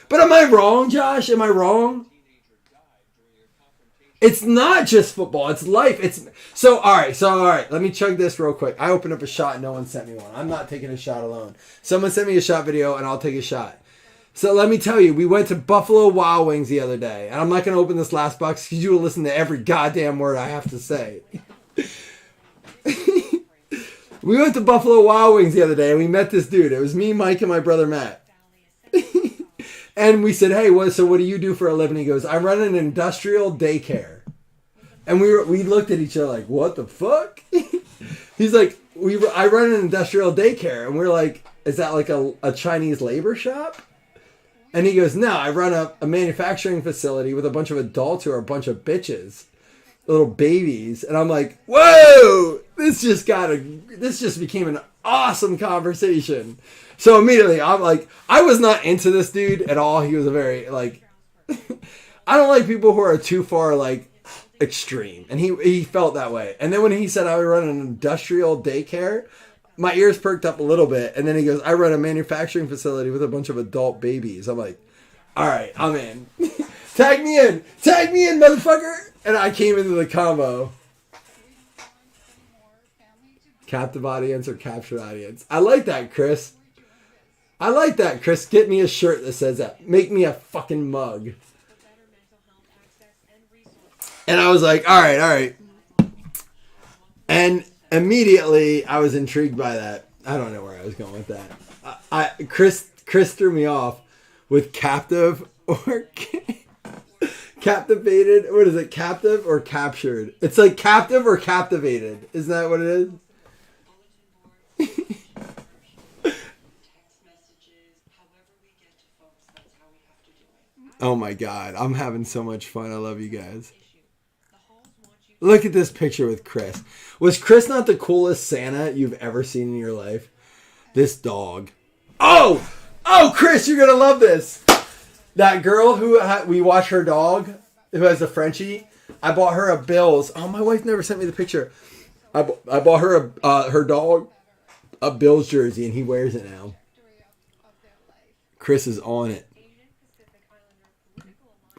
But am I wrong, Josh? Am I wrong? It's not just football. It's life. So all right. Let me chug this real quick. I opened up a shot and no one sent me one. I'm not taking a shot alone. Someone sent me a shot video and I'll take a shot. So let me tell you, we went to Buffalo Wild Wings the other day. And I'm not going to open this last box because you will listen to every goddamn word I have to say. We went to Buffalo Wild Wings the other day and we met this dude. It was me, Mike, and my brother Matt. And we said, hey, what do you do for a living? He goes, I run an industrial daycare. And we looked at each other like, what the fuck? He's like, I run an industrial daycare. And we're like, is that like a Chinese labor shop? And he goes, no, I run a manufacturing facility with a bunch of adults who are a bunch of bitches. Little babies. And I'm like, whoa, this just became an awesome conversation. So immediately I'm like, I was not into this dude at all. He was a very like, I don't like people who are too far like extreme. And he felt that way. And then when he said I would run an industrial daycare, my ears perked up a little bit. And then he goes, I run a manufacturing facility with a bunch of adult babies. I'm like, all right, I'm in. Tag me in, motherfucker. And I came into the combo. Captive audience or captured audience. I like that, Chris. Get me a shirt that says that. Make me a fucking mug. And I was like, all right. And immediately I was intrigued by that. I don't know where I was going with that. Chris threw me off with captive or captivated. What is it? Captive or captured? It's like captive or captivated. Isn't that what it is? Oh my God. I'm having so much fun. I love you guys. Look at this picture with Chris. Was Chris not the coolest Santa you've ever seen in your life? This dog. Oh, Chris, you're going to love this. That girl who we watch her dog, who has a Frenchie, I bought her a Bills. Oh, my wife never sent me the picture. I bought her her dog a Bills jersey, and he wears it now. Chris is on it.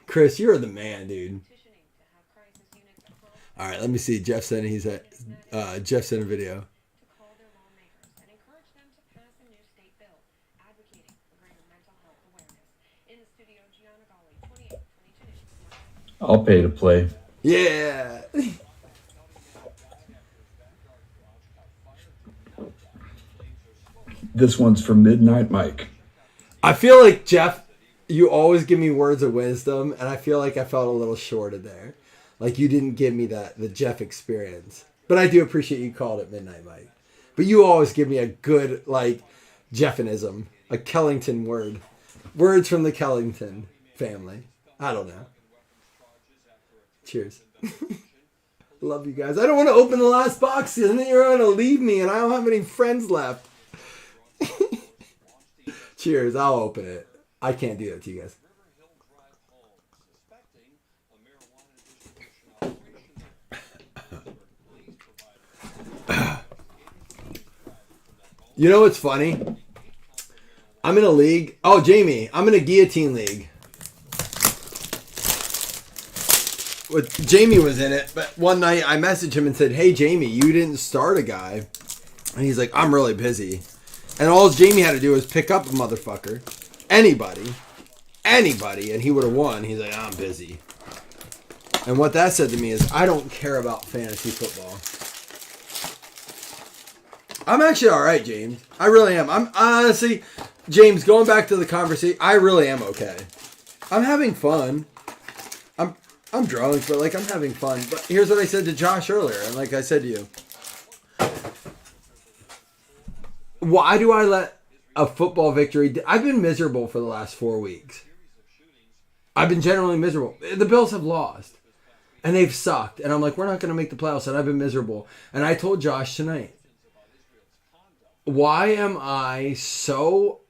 Chris, you're the man, dude. All right, let me see. Jeff sent Jeff sent a video. I'll pay to play. Yeah. This one's from Midnight Mike. I feel like, Jeff, you always give me words of wisdom, and I feel like I felt a little shorted there. Like you didn't give me the Jeff experience. But I do appreciate you called it Midnight Mike. But you always give me a good, like, Jeffinism. A Kellington word. Words from the Kellington family. I don't know. Cheers. Love you guys. I don't want to open the last box, and then you're going to leave me, and I don't have any friends left. Cheers. I'll open it. I can't do that to you guys. You know what's funny? I'm in a league. Oh, Jamie, I'm in a guillotine league. Jamie was in it, but one night I messaged him and said, "Hey, Jamie, you didn't start a guy." And he's like, "I'm really busy." And all Jamie had to do was pick up a motherfucker. Anybody. And he would have won. He's like, "I'm busy." And what that said to me is, I don't care about fantasy football. I'm actually all right, James. I really am. I'm honestly, James, going back to the conversation, I really am okay. I'm having fun. I'm drunk, but like I'm having fun. But here's what I said to Josh earlier, and like I said to you. Why do I let a football victory... I've been miserable for the last 4 weeks. I've been generally miserable. The Bills have lost. And they've sucked. And I'm like, we're not going to make the playoffs. And I've been miserable. And I told Josh tonight, why am I so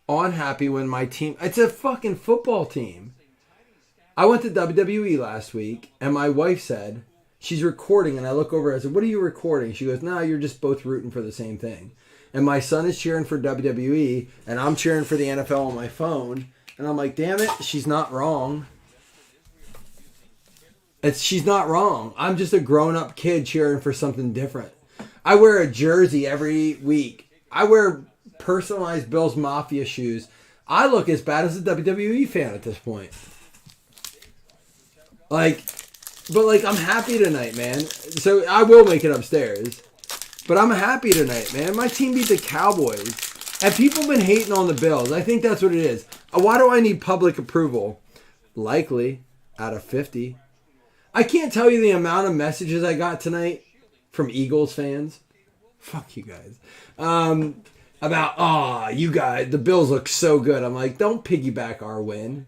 unhappy when my team... It's a fucking football team. I went to WWE last week, and my wife said, she's recording, and I look over, I said, "What are you recording?" She goes, "No, you're just both rooting for the same thing." And my son is cheering for WWE, and I'm cheering for the NFL on my phone. And I'm like, damn it, she's not wrong. She's not wrong. I'm just a grown-up kid cheering for something different. I wear a jersey every week. I wear personalized Bills Mafia shoes. I look as bad as a WWE fan at this point. But I'm happy tonight, man. So I will make it upstairs. But I'm happy tonight, man. My team beat the Cowboys. And people have been hating on the Bills. I think that's what it is. Why do I need public approval? Likely, out of 50. I can't tell you the amount of messages I got tonight from Eagles fans. Fuck you guys. About, you guys, the Bills look so good. I'm like, don't piggyback our win.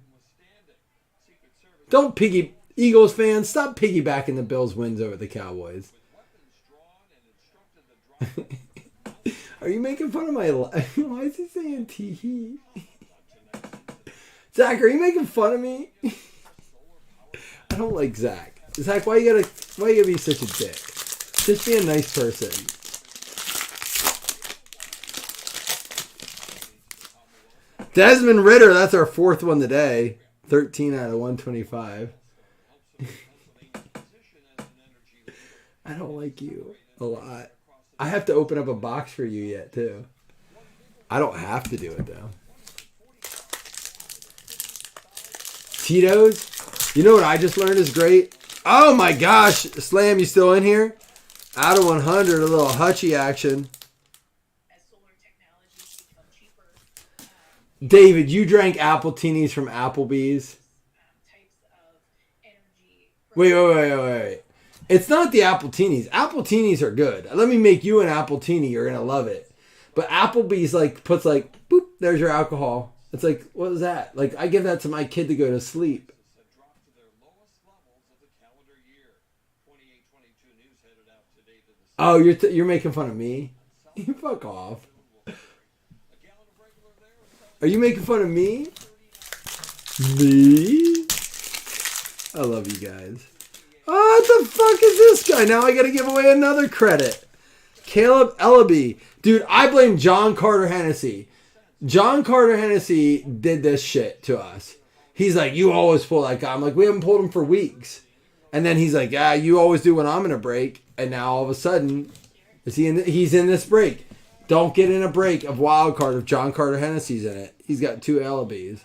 Eagles fans, stop piggybacking the Bills' wins over the Cowboys. Are you making fun of my life? Why is he saying tee-hee? Zach, are you making fun of me? I don't like Zach. Zach, why you gotta be such a dick? Just be a nice person. Desmond Ridder, that's our fourth one today. 13 out of 125. I don't like you a lot. I have to open up a box for you yet, too. I don't have to do it, though. Tito's? You know what I just learned is great? Oh, my gosh. Slam, you still in here? Out of 100, a little Hutchie action. David, you drank Appletinis from Applebee's? Wait. It's not the Appletinis. Appletinis are good. Let me make you an Appletini. You're going to love it. But Applebee's puts boop, there's your alcohol. It's like, what is that? I give that to my kid to go to sleep. Oh, you're making fun of me? Fuck off. Are you making fun of me? Me? I love you guys. Oh, what the fuck is this guy? Now I gotta give away another credit. Caleb Ellaby. Dude, I blame John Carter Hennessy. John Carter Hennessy did this shit to us. He's like, you always pull that guy. I'm like, we haven't pulled him for weeks. And then he's like, yeah, you always do when I'm in a break. And now all of a sudden, he's in this break. Don't get in a break of wild card if John Carter Hennessy's in it. He's got 2 LBs.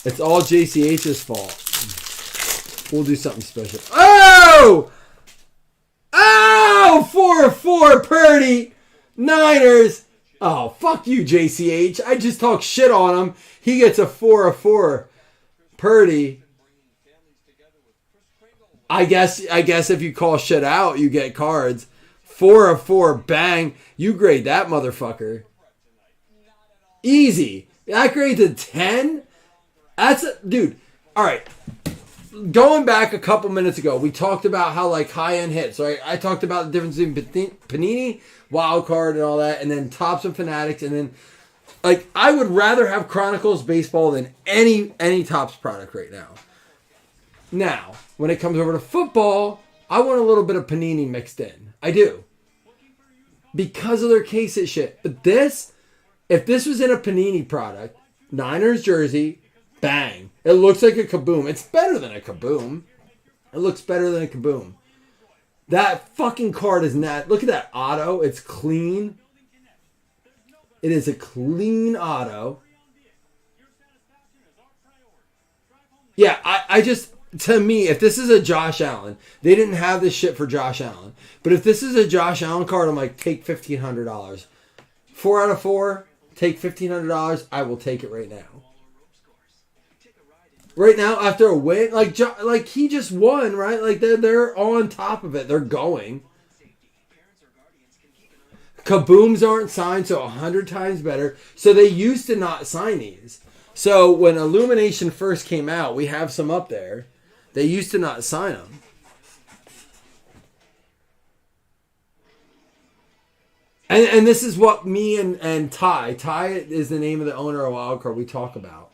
It's all JCH's fault. We'll do something special. Oh! Oh! 4-4 Purdy. Niners. Oh, fuck you, JCH. I just talk shit on him. He gets a 4-4 Purdy. I guess if you call shit out, you get cards. 4-4 bang. You grade that motherfucker. Easy. I grade to 10? Dude. All right. Going back a couple minutes ago, we talked about how like high-end hits, right? I talked about the difference between Panini, Wild Card, and all that, and then Topps and Fanatics, and then like I would rather have Chronicles baseball than any Topps product right now. Now, when it comes over to football, I want a little bit of Panini mixed in. I do. Because of their case hit shit. But if this was in a Panini product, Niners jersey, bang. It looks like a kaboom. It's better than a kaboom. It looks better than a kaboom. That fucking card is not... Look at that auto. It's clean. It is a clean auto. Yeah, I just... To me, if this is a Josh Allen, they didn't have this shit for Josh Allen. But if this is a Josh Allen card, I'm like, take $1,500. 4 out of 4, take $1,500. I will take it right now. Right now, after a win, like he just won, right? Like they're on top of it. They're going. Kabooms aren't signed, so 100 times better. So they used to not sign these. So when Illumination first came out, we have some up there. They used to not sign them. And this is what me and Ty is the name of the owner of Wildcard we talk about.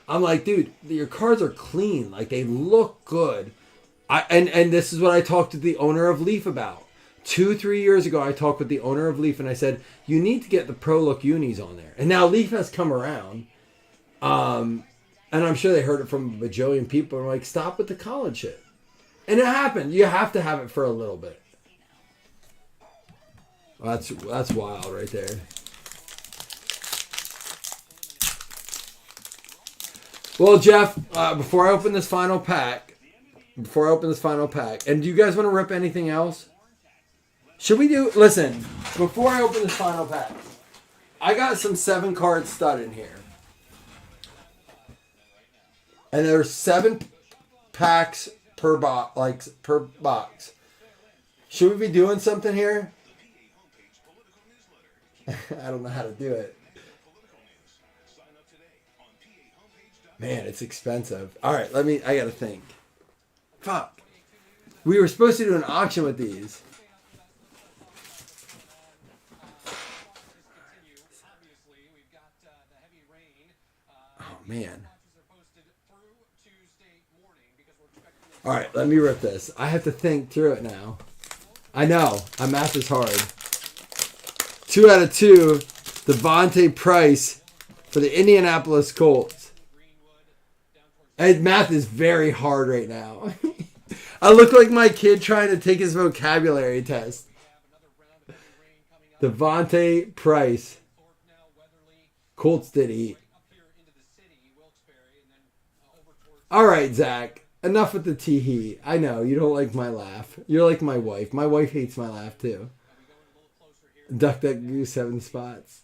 I'm like, dude, your cards are clean. Like, they look good. And this is what I talked to the owner of Leaf about. 2-3 years ago, I talked with the owner of Leaf, and I said, you need to get the Pro Look unis on there. And now Leaf has come around. And I'm sure they heard it from a bajillion people. And like, stop with the college shit. And it happened. You have to have it for a little bit. Well, that's wild right there. Well, Jeff, before I open this final pack, and do you guys want to rip anything else? Should we do... Listen, before I open this final pack, I got some 7-card stud in here. And there's 7 packs per box. Should we be doing something here? I don't know how to do it. Man, it's expensive. All right, I gotta think. Fuck. We were supposed to do an auction with these. Oh, man. All right, let me rip this. I have to think through it now. I know. My math is hard. 2 out of 2. Devontae Price for the Indianapolis Colts. And math is very hard right now. I look like my kid trying to take his vocabulary test. Devontae Price. Colts did eat. All right, Zach. Enough with the tee-hee. I know, you don't like my laugh. You're like my wife. My wife hates my laugh, too. Duck that goose 7 spots.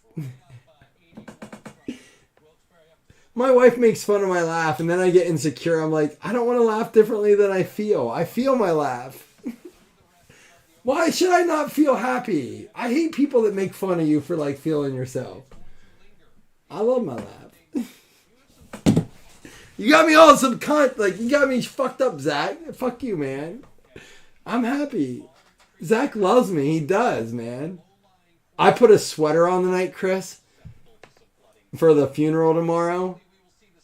My wife makes fun of my laugh, and then I get insecure. I'm like, I don't want to laugh differently than I feel. I feel my laugh. Why should I not feel happy? I hate people that make fun of you for, like, feeling yourself. I love my laugh. You got me all some cunt. Like, you got me fucked up, Zach. Fuck you, man. I'm happy. Zach loves me. He does, man. I put a sweater on tonight, Chris, for the funeral tomorrow.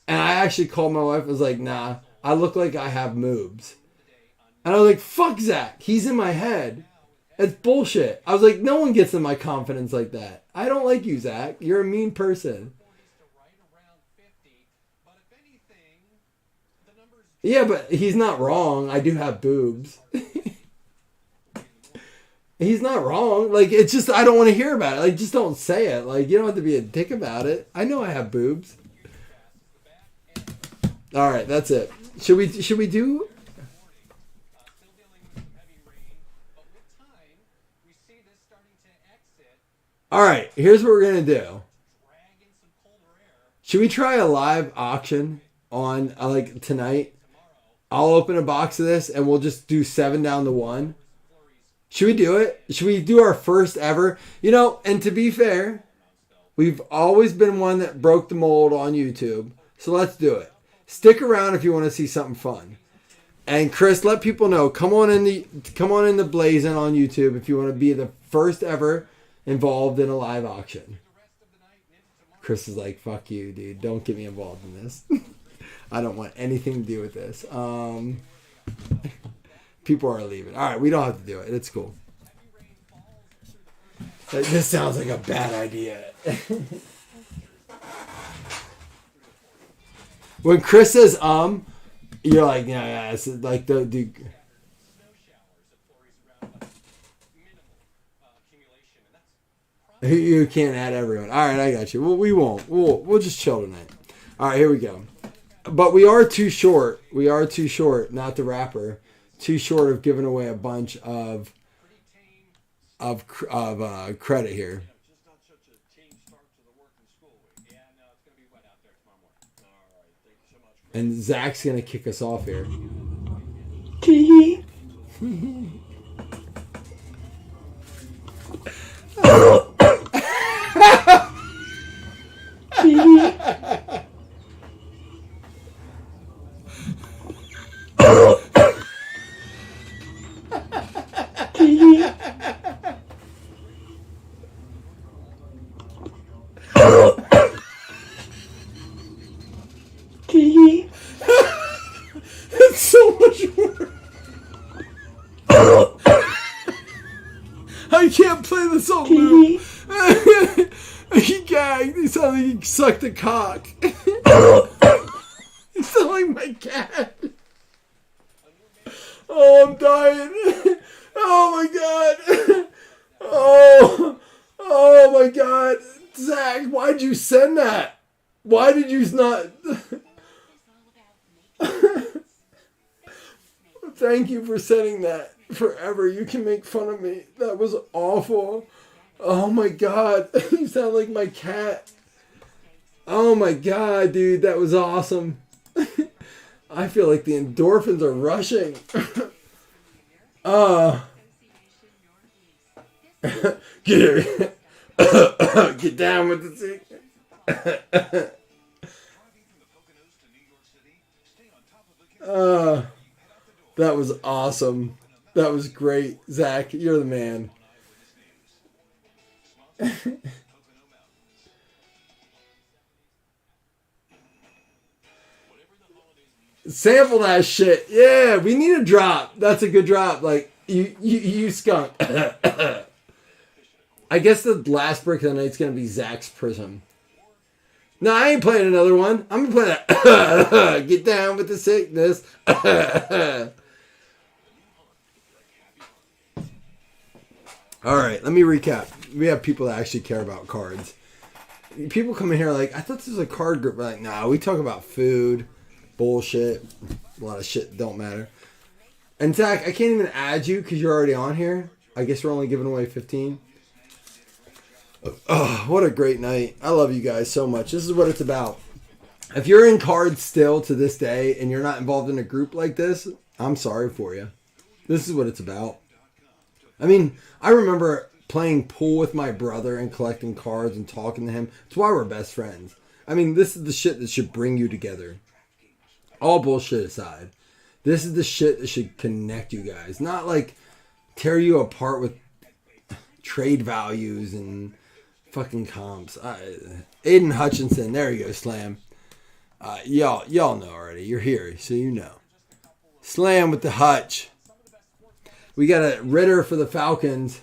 And I actually called my wife. I was like, nah, I look like I have moobs. And I was like, fuck Zach. He's in my head. It's bullshit. I was like, no one gets in my confidence like that. I don't like you, Zach. You're a mean person. Yeah, but he's not wrong. I do have boobs. He's not wrong. Like, it's just, I don't want to hear about it. Like, just don't say it. Like, you don't have to be a dick about it. I know I have boobs. All right, that's it. Should we do? All right, here's what we're going to do. Should we try a live auction on, like, tonight? I'll open a box of this and we'll just do 7 down to 1. Should we do it? Should we do our first ever? You know, and to be fair, we've always been one that broke the mold on YouTube. So let's do it. Stick around if you want to see something fun. And Chris, let people know. Come on in the blazing on YouTube if you want to be the first ever involved in a live auction. Chris is like, fuck you, dude. Don't get me involved in this. I don't want anything to do with this. People are leaving. All right, we don't have to do it. It's cool. This sounds like a bad idea. When Chris says you're like, yeah, it's like the you can't add everyone. All right, I got you. Well, we won't. We'll just chill tonight. All right, here we go. But we are too short. We are too short, not the rapper. Too short of giving away a bunch of credit here. And Zach's gonna kick us off here. It's so much work. I can't play the song loop. He gagged. He sounded like he sucked a cock. It sounded like my cat. Oh, I'm dying. Oh my god. Oh my god. Zach, why'd you send that? Why did you not? Thank you for sending that. Forever, you can make fun of me. That was awful. Oh my god. You sound like my cat. Oh my god, dude. That was awesome. I feel like the endorphins are rushing. Get get down with the sick. That was awesome. That was great. Zach, you're the man. Sample that shit. Yeah, we need a drop. That's a good drop. Like, you skunk. I guess the last brick of the night's going to be Zach's Prism. No, I ain't playing another one. I'm going to play that. Get down with the sickness. All right, let me recap. We have people that actually care about cards. People come in here like, I thought this was a card group. We're like, nah, we talk about food, bullshit, a lot of shit don't matter. And Zach, I can't even add you because you're already on here. I guess we're only giving away 15. Oh, what a great night. I love you guys so much. This is what it's about. If you're in cards still to this day and you're not involved in a group like this, I'm sorry for you. This is what it's about. I mean, I remember playing pool with my brother and collecting cards and talking to him. It's why we're best friends. I mean, this is the shit that should bring you together. All bullshit aside. This is the shit that should connect you guys. Not like tear you apart with trade values and fucking comps. Aiden Hutchinson. There you go, Slam. Y'all know already. You're here, so you know. Slam with the Hutch. We got a Ritter for the Falcons.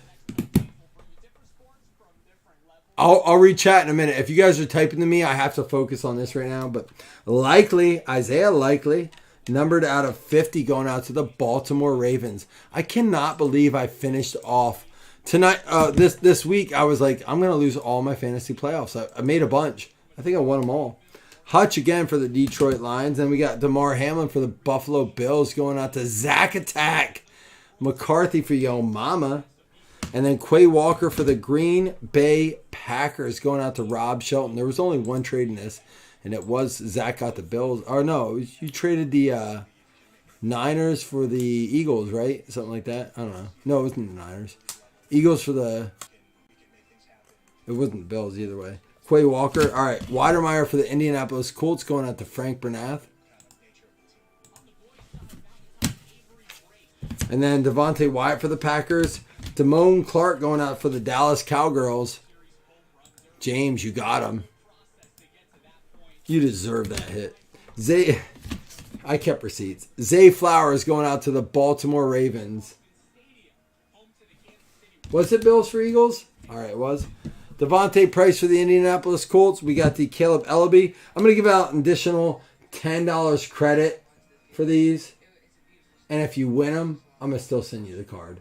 I'll read chat in a minute. If you guys are typing to me, I have to focus on this right now. But Isaiah Likely, numbered out of 50, going out to the Baltimore Ravens. I cannot believe I finished off tonight. This week, I was like, I'm going to lose all my fantasy playoffs. I made a bunch. I think I won them all. Hutch again for the Detroit Lions. Then we got DeMar Hamlin for the Buffalo Bills, going out to Zach Attack. McCarthy for Yo Mama. And then Quay Walker for the Green Bay Packers, going out to Rob Shelton. There was only one trade in this, and it was Zach got the Bills. Or no, you traded the Niners for the Eagles, right? Something like that. I don't know. No, it wasn't the Niners. Eagles for the... It wasn't the Bills either way. Quay Walker. All right. Weidermeyer for the Indianapolis Colts, going out to Frank Bernath. And then Devontae Wyatt for the Packers. Damone Clark going out for the Dallas Cowgirls. James, you got him. You deserve that hit. I kept receipts. Zay Flowers going out to the Baltimore Ravens. Was it Bills for Eagles? All right, it was. Devontae Price for the Indianapolis Colts. We got the Caleb Ellaby. I'm going to give out an additional $10 credit for these. And if you win them, I'm going to still send you the card.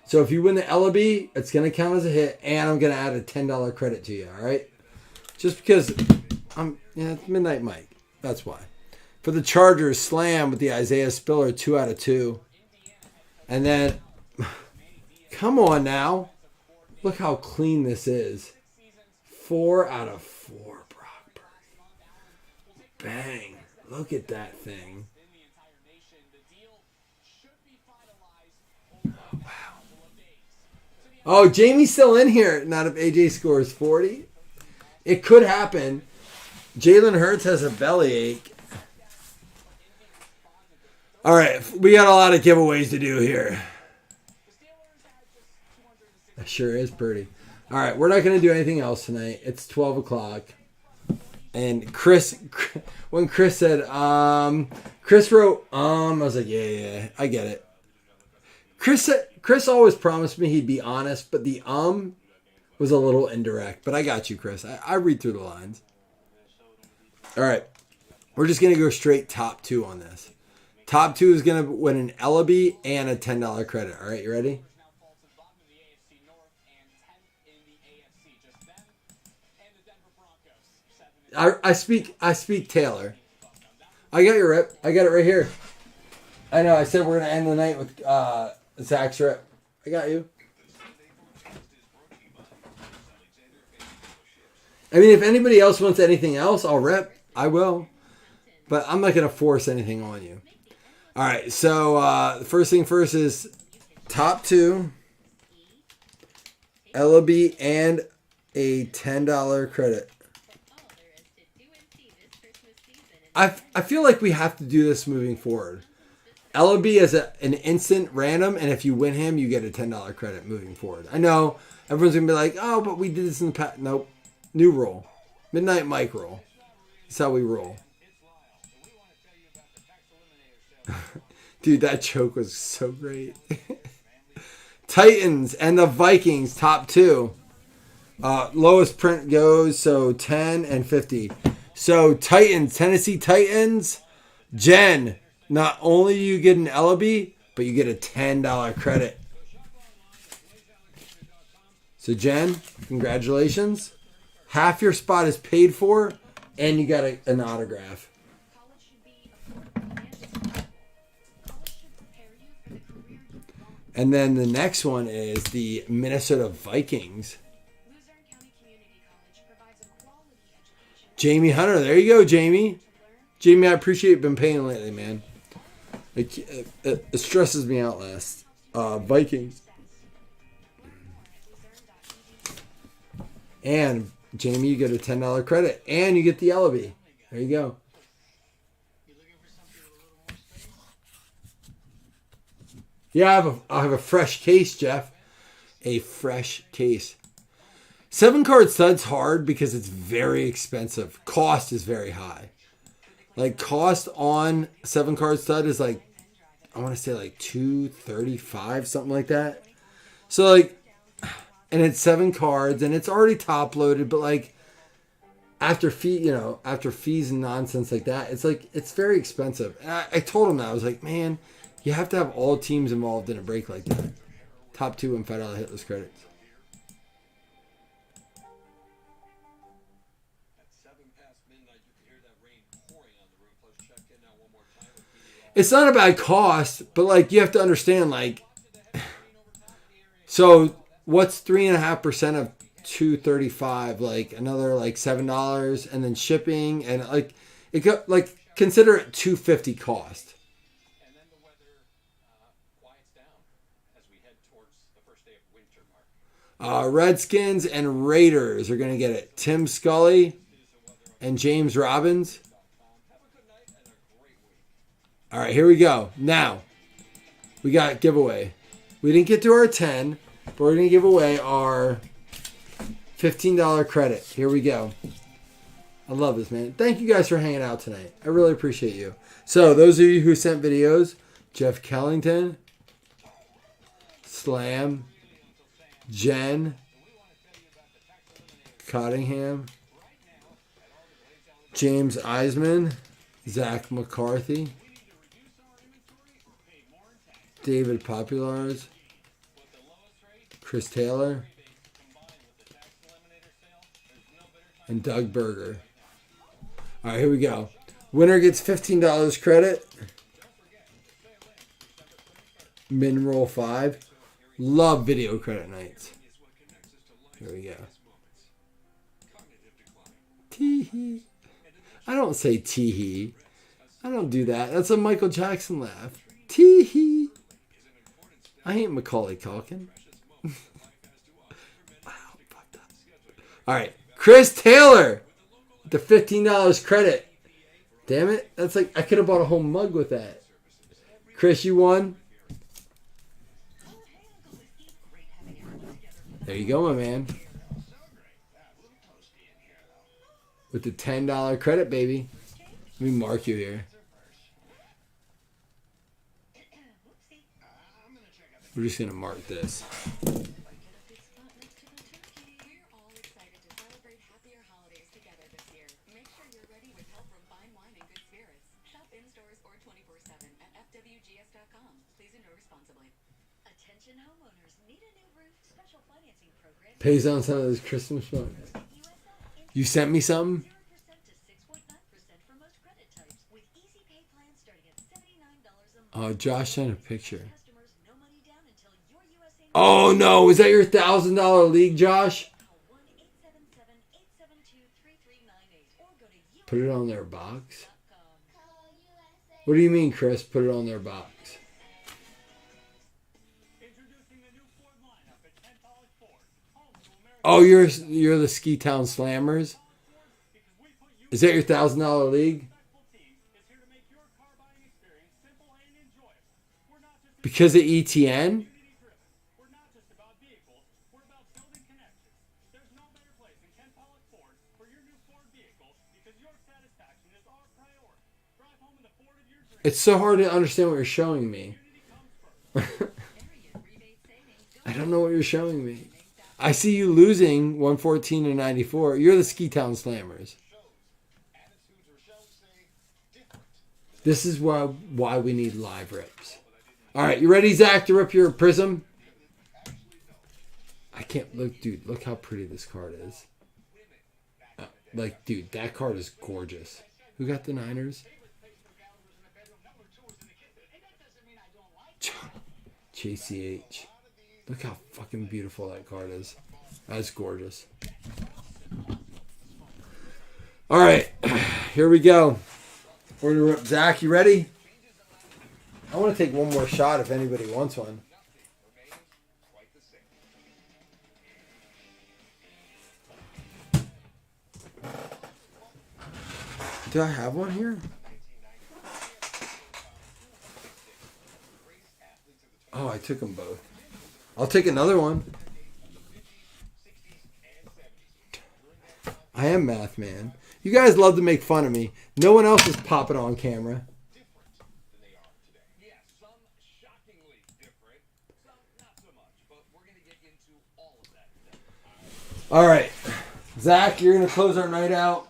So if you win the Ellaby, it's going to count as a hit, and I'm going to add a $10 credit to you, all right? Just because it's Midnight Mike. That's why. For the Chargers, Slam with the Isaiah Spiller, 2 out of 2. And then, come on now. Look how clean this is. 4 out of 4, Brock Purdy. Bang. Look at that thing. Oh, Jamie's still in here. Not if AJ scores 40. It could happen. Jalen Hurts has a bellyache. All right, we got a lot of giveaways to do here. That sure is pretty. All right, we're not going to do anything else tonight. It's 12 o'clock. And when Chris said, Chris wrote, I was like, yeah, I get it. Chris always promised me he'd be honest, but the was a little indirect. But I got you, Chris. I read through the lines. All right. We're just going to go straight top 2 on this. Top 2 is going to win an Ellaby and a $10 credit. All right, you ready? I speak Taylor. I got your rep. I got it right here. I know. I said we're going to end the night with Zach's rep. I got you. I mean, if anybody else wants anything else, I'll rep. I will. But I'm not going to force anything on you. All right. So, the first thing first is top 2. Ellaby and a $10 credit. I feel like we have to do this moving forward. Ellaby is an instant random, and if you win him, you get a $10 credit moving forward. I know everyone's going to be like, oh, but we did this in the past. Nope. New rule. Midnight Mike rule. That's how we roll. Dude, that joke was so great. Titans and the Vikings, top 2. Lowest print goes, so 10 and 50. So Titans, Tennessee Titans, Jen, not only do you get an Ellaby, but you get a $10 credit. So Jen, congratulations. Half your spot is paid for, and you got an autograph. And then the next one is the Minnesota Vikings. Jamie Hunter. There you go, Jamie. Jamie, I appreciate you've been paying lately, man. It stresses me out last. Vikings. And Jamie, you get a $10 credit. And you get the Ellaby. There you go. Yeah, I have a fresh case, Jeff. A fresh case. 7-card stud's hard because it's very expensive. Cost is very high. Like, cost on 7-card stud is like I want to say like $235, something like that. So like, and it's 7 cards, and it's already top loaded, but like after fees and nonsense like that, it's like it's very expensive. And I told him that, I was like, man, you have to have all teams involved in a break like that. Top 2 and $5 hitless credits. It's not a bad cost, but like you have to understand, like, so what's 3.5% of $235? Like another like $7, and then shipping, and like it got like consider it $250 cost. And then the weather quiets down as we head towards the first day of winter, Mark. Redskins and Raiders are gonna get it. Tim Scully and James Robbins. All right, here we go. Now, we got giveaway. We didn't get to our 10, but we're going to give away our $15 credit. Here we go. I love this, man. Thank you guys for hanging out tonight. I really appreciate you. So, those of you who sent videos, Jeff Kellington, Slam, Jen, Cottingham, James Eisman, Zach McCarthy, David Populars, Chris Taylor, and Doug Berger. All right, here we go. Winner gets $15 credit. Min-roll 5. Love video credit nights. Here we go. Tee-hee. I don't say tee-hee. I don't do that. That's a Michael Jackson laugh. Tee-hee. I ain't Macaulay Culkin. Wow, fucked up. All right, Chris Taylor, the $15 credit. Damn it, that's like I could have bought a whole mug with that. Chris, you won. There you go, my man. With the $10 credit, baby. Let me mark you here. We're just going to mark this. We're all excited to celebrate happier holidays together this year. Make sure you're ready with help from Fine Wine and Good Spirits. Shop in stores or 24/7 at FWGS.com. Please enjoy responsibly. Attention homeowners, need a new roof? Special financing program. Pays on some of those Christmas funds. You sent me something? 0% to 6.9% for most credit types with easy pay plans starting at $79 a month. Oh, Josh sent a picture. Oh no, is that your $1,000 league, Josh? Put it on their box? What do you mean, Chris? Put it on their box. Oh, you're the Ski Town Slammers? Is that your $1,000 league? Because of ETN? It's so hard to understand what you're showing me. I don't know what you're showing me. I see you losing 114 to 94. You're the Ski Town Slammers. This is why we need live rips. All right, you ready, Zach, to rip your Prism? I can't look, dude. Look how pretty this card is. Like, dude, that card is gorgeous. Who got the Niners? JCH. Look how fucking beautiful that card is. That's gorgeous. All right, here we go. We're gonna rip. Zach, you ready? I want to take one more shot if anybody wants one. Do I have one here? Oh, I took them both. I'll take another one. I am Math Man. You guys love to make fun of me. No one else is popping on camera. All right. Zach, you're going to close our night out.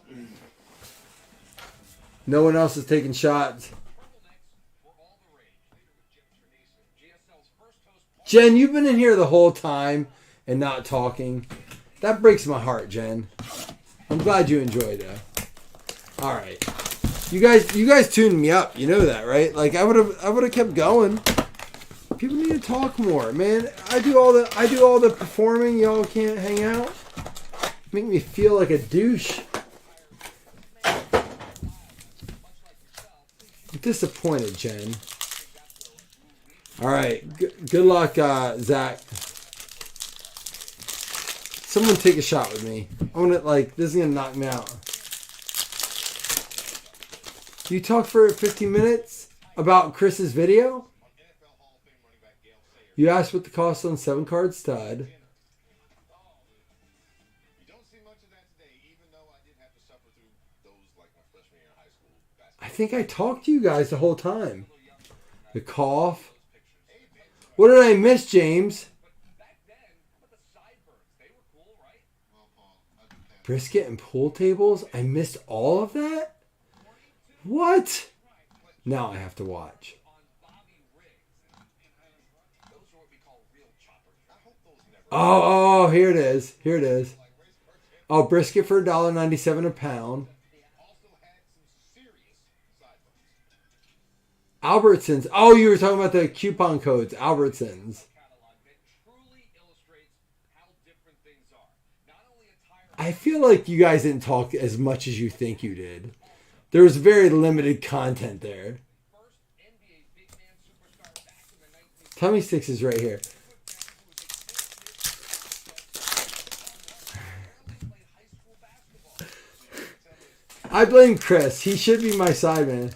No one else is taking shots. Jen, you've been in here the whole time and not talking. That breaks my heart, Jen. I'm glad you enjoyed it. All right. You guys tuned me up. You know that, right? Like I would have kept going. People need to talk more, man. I do all the performing. Y'all can't hang out. Make me feel like a douche. I'm disappointed, Jen. All right. Good luck, Zach. Someone take a shot with me. I want to, this is going to knock me out. You talk for 15 minutes about Chris's video? You asked what the cost on 7-card stud. I think I talked to you guys the whole time. The cough. What did I miss, James? Brisket and pool tables? I missed all of that? What? Now I have to watch. Oh, here it is. Here it is. Oh, brisket for $1.97 a pound. Albertsons. Oh, you were talking about the coupon codes. Albertsons. I feel like you guys didn't talk as much as you think you did. There was very limited content there. Tummy Sticks is right here. I blame Chris. He should be my sideman.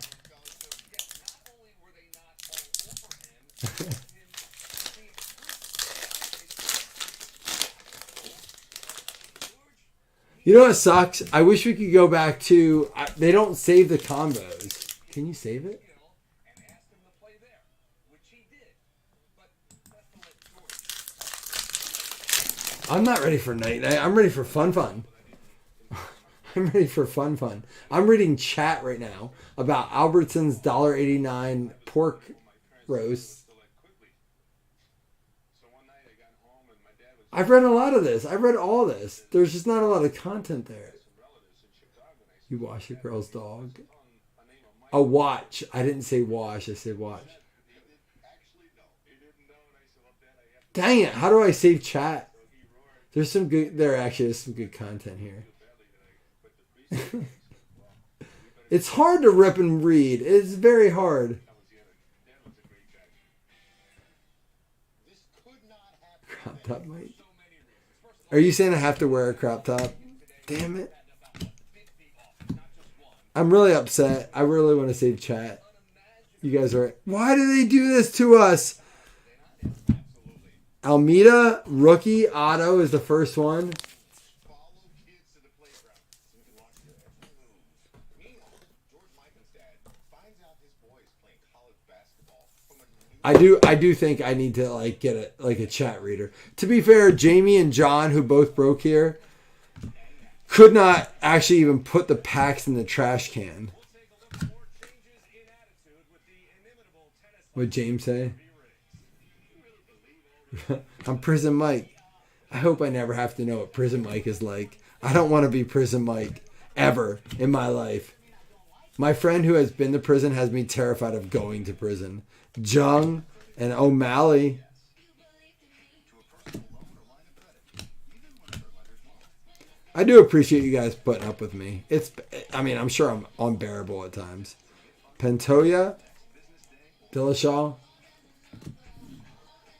You know what sucks? I wish we could go back to... they don't save the combos. Can you save it? I'm not ready for night night. I'm ready for fun. I'm ready for fun. I'm reading chat right now about Albertsons $1.89 pork roast. I've read a lot of this. I've read all this. There's just not a lot of content there. You wash your girl's dog. A watch. I didn't say wash. I said watch. Dang it. How do I save chat? There's some good... There actually is some good content here. It's hard to rip and read. It's very hard. Crop top, Mike. Are you saying I have to wear a crop top? Damn it. I'm really upset. I really want to save chat. You guys are... Why do they do this to us? Almeida, rookie, auto is the first one. I do think I need to get a chat reader. To be fair, Jamie and John, who both broke here, could not actually even put the packs in the trash can. What'd James say? I'm Prison Mike. I hope I never have to know what Prison Mike is like. I don't want to be Prison Mike ever in my life. My friend who has been to prison has me terrified of going to prison. Jung and O'Malley. I do appreciate you guys putting up with me. I'm sure I'm unbearable at times. Pantoja. Dillashaw.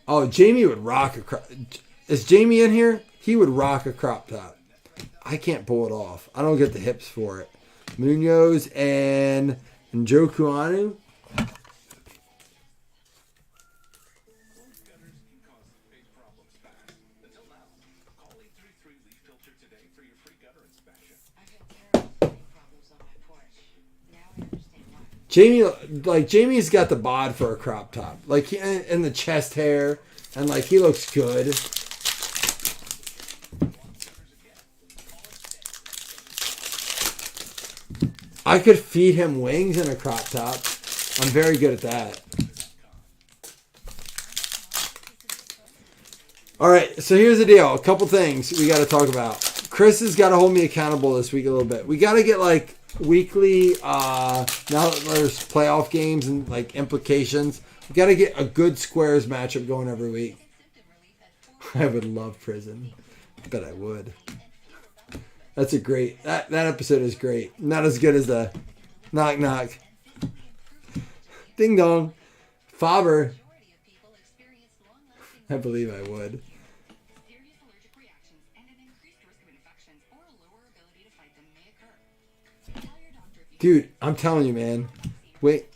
Oh, Jamie would rock a crop. Is Jamie in here? He would rock a crop top. I can't pull it off. I don't get the hips for it. Munoz and Njoku Anu. Jamie's got the bod for a crop top, and the chest hair, and he looks good. I could feed him wings in a crop top. I'm very good at that. All right, so here's the deal. A couple things we got to talk about. Chris has got to hold me accountable this week a little bit. We got to get like weekly, now that there's playoff games and like implications, we got to get a good squares matchup going every week. I would love prison. I bet I would. That's a great, that episode is great. Not as good as the knock knock. Ding dong. Faber. I believe I would. Serious allergic reactions and an increased risk of infections or a lower ability to fight them may occur. Tell your doctor if you Dude, I'm telling you, man. Wait.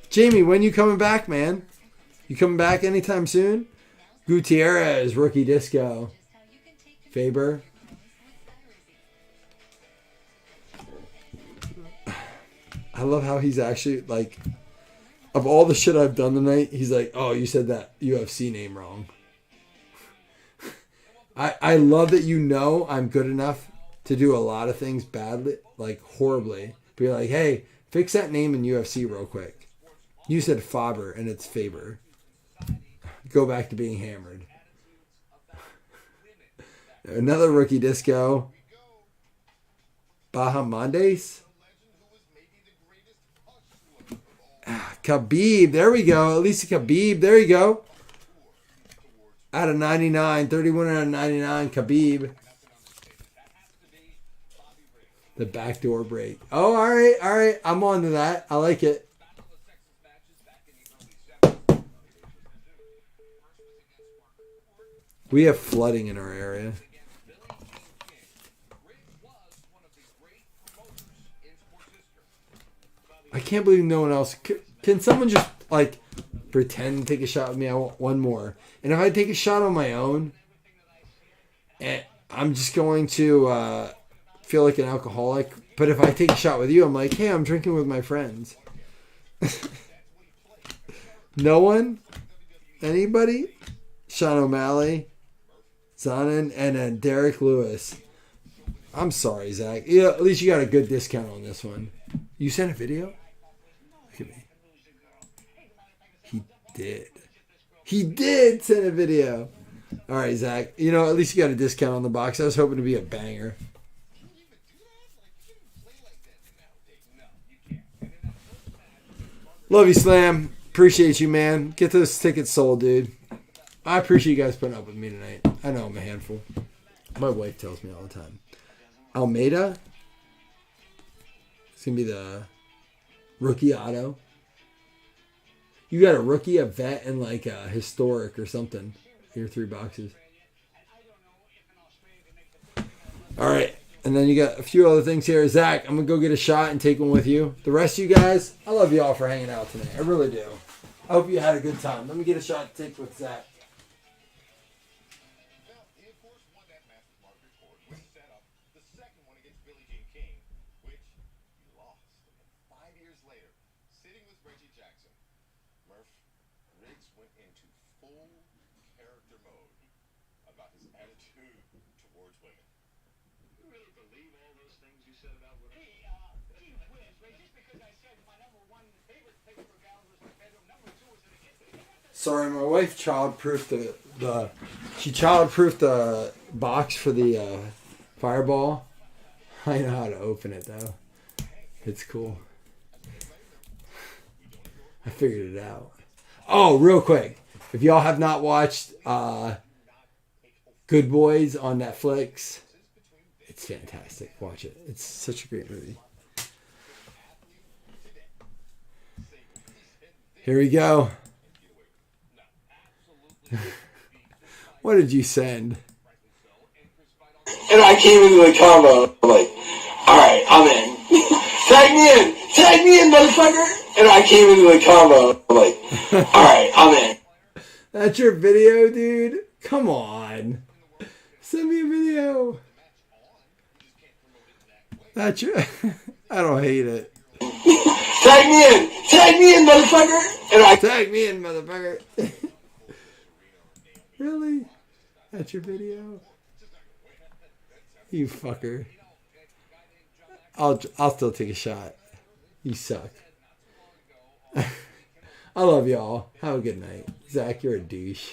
Jamie, when you coming back, man? You coming back anytime soon? Gutierrez, rookie disco. Faber. I love how he's actually like, of all the shit I've done tonight, he's like, oh, you said that UFC name wrong. I love that you know I'm good enough to do a lot of things badly, like horribly. But you're like, hey, fix that name in UFC real quick. You said Faber and it's Faber. Go back to being hammered. Another rookie disco. Bahamondes. Khabib, there we go. Elisa Khabib, there you go. Out of 99, 31 out of 99, Khabib. The backdoor break. Oh, all right. I'm on to that. I like it. We have flooding in our area. I can't believe no one else. Can someone just like pretend to take a shot with me? I want one more. And if I take a shot on my own, I'm just going to feel like an alcoholic. But if I take a shot with you, I'm like, hey, I'm drinking with my friends. No one? Anybody? Sean O'Malley, Zonin, and then Derek Lewis. I'm sorry, Zach. Yeah, at least you got a good discount on this one. You sent a video? Look at me. He did send a video. All right, Zach. You know, at least you got a discount on the box. I was hoping to be a banger. Love you, Slam. Appreciate you, man. Get those tickets sold, dude. I appreciate you guys putting up with me tonight. I know I'm a handful. My wife tells me all the time. Almeida. It's going to be the rookie auto. You got a rookie, a vet, and like a historic or something. Your 3 boxes. All right. And then you got a few other things here. Zach, I'm going to go get a shot and take one with you. The rest of you guys, I love you all for hanging out tonight. I really do. I hope you had a good time. Let me get a shot to take with Zach. Sorry, my wife child-proofed she child-proofed the box for the Fireball. I know how to open it though. It's cool. I figured it out. Oh, real quick. If y'all have not watched Good Boys on Netflix, it's fantastic. Watch it. It's such a great movie. Here we go. What did you send? And I came into the combo, I'm like, alright, I'm in. Tag me in, motherfucker! And I came into the combo, I'm like, alright, I'm in. That's your video, dude? Come on. Send me a video. That's your... I don't hate it. Tag me in, motherfucker! And I... Tag me in, motherfucker. Really? That's your video? You fucker. I'll still take a shot. You suck. I love y'all. Have a good night. Zach, you're a douche.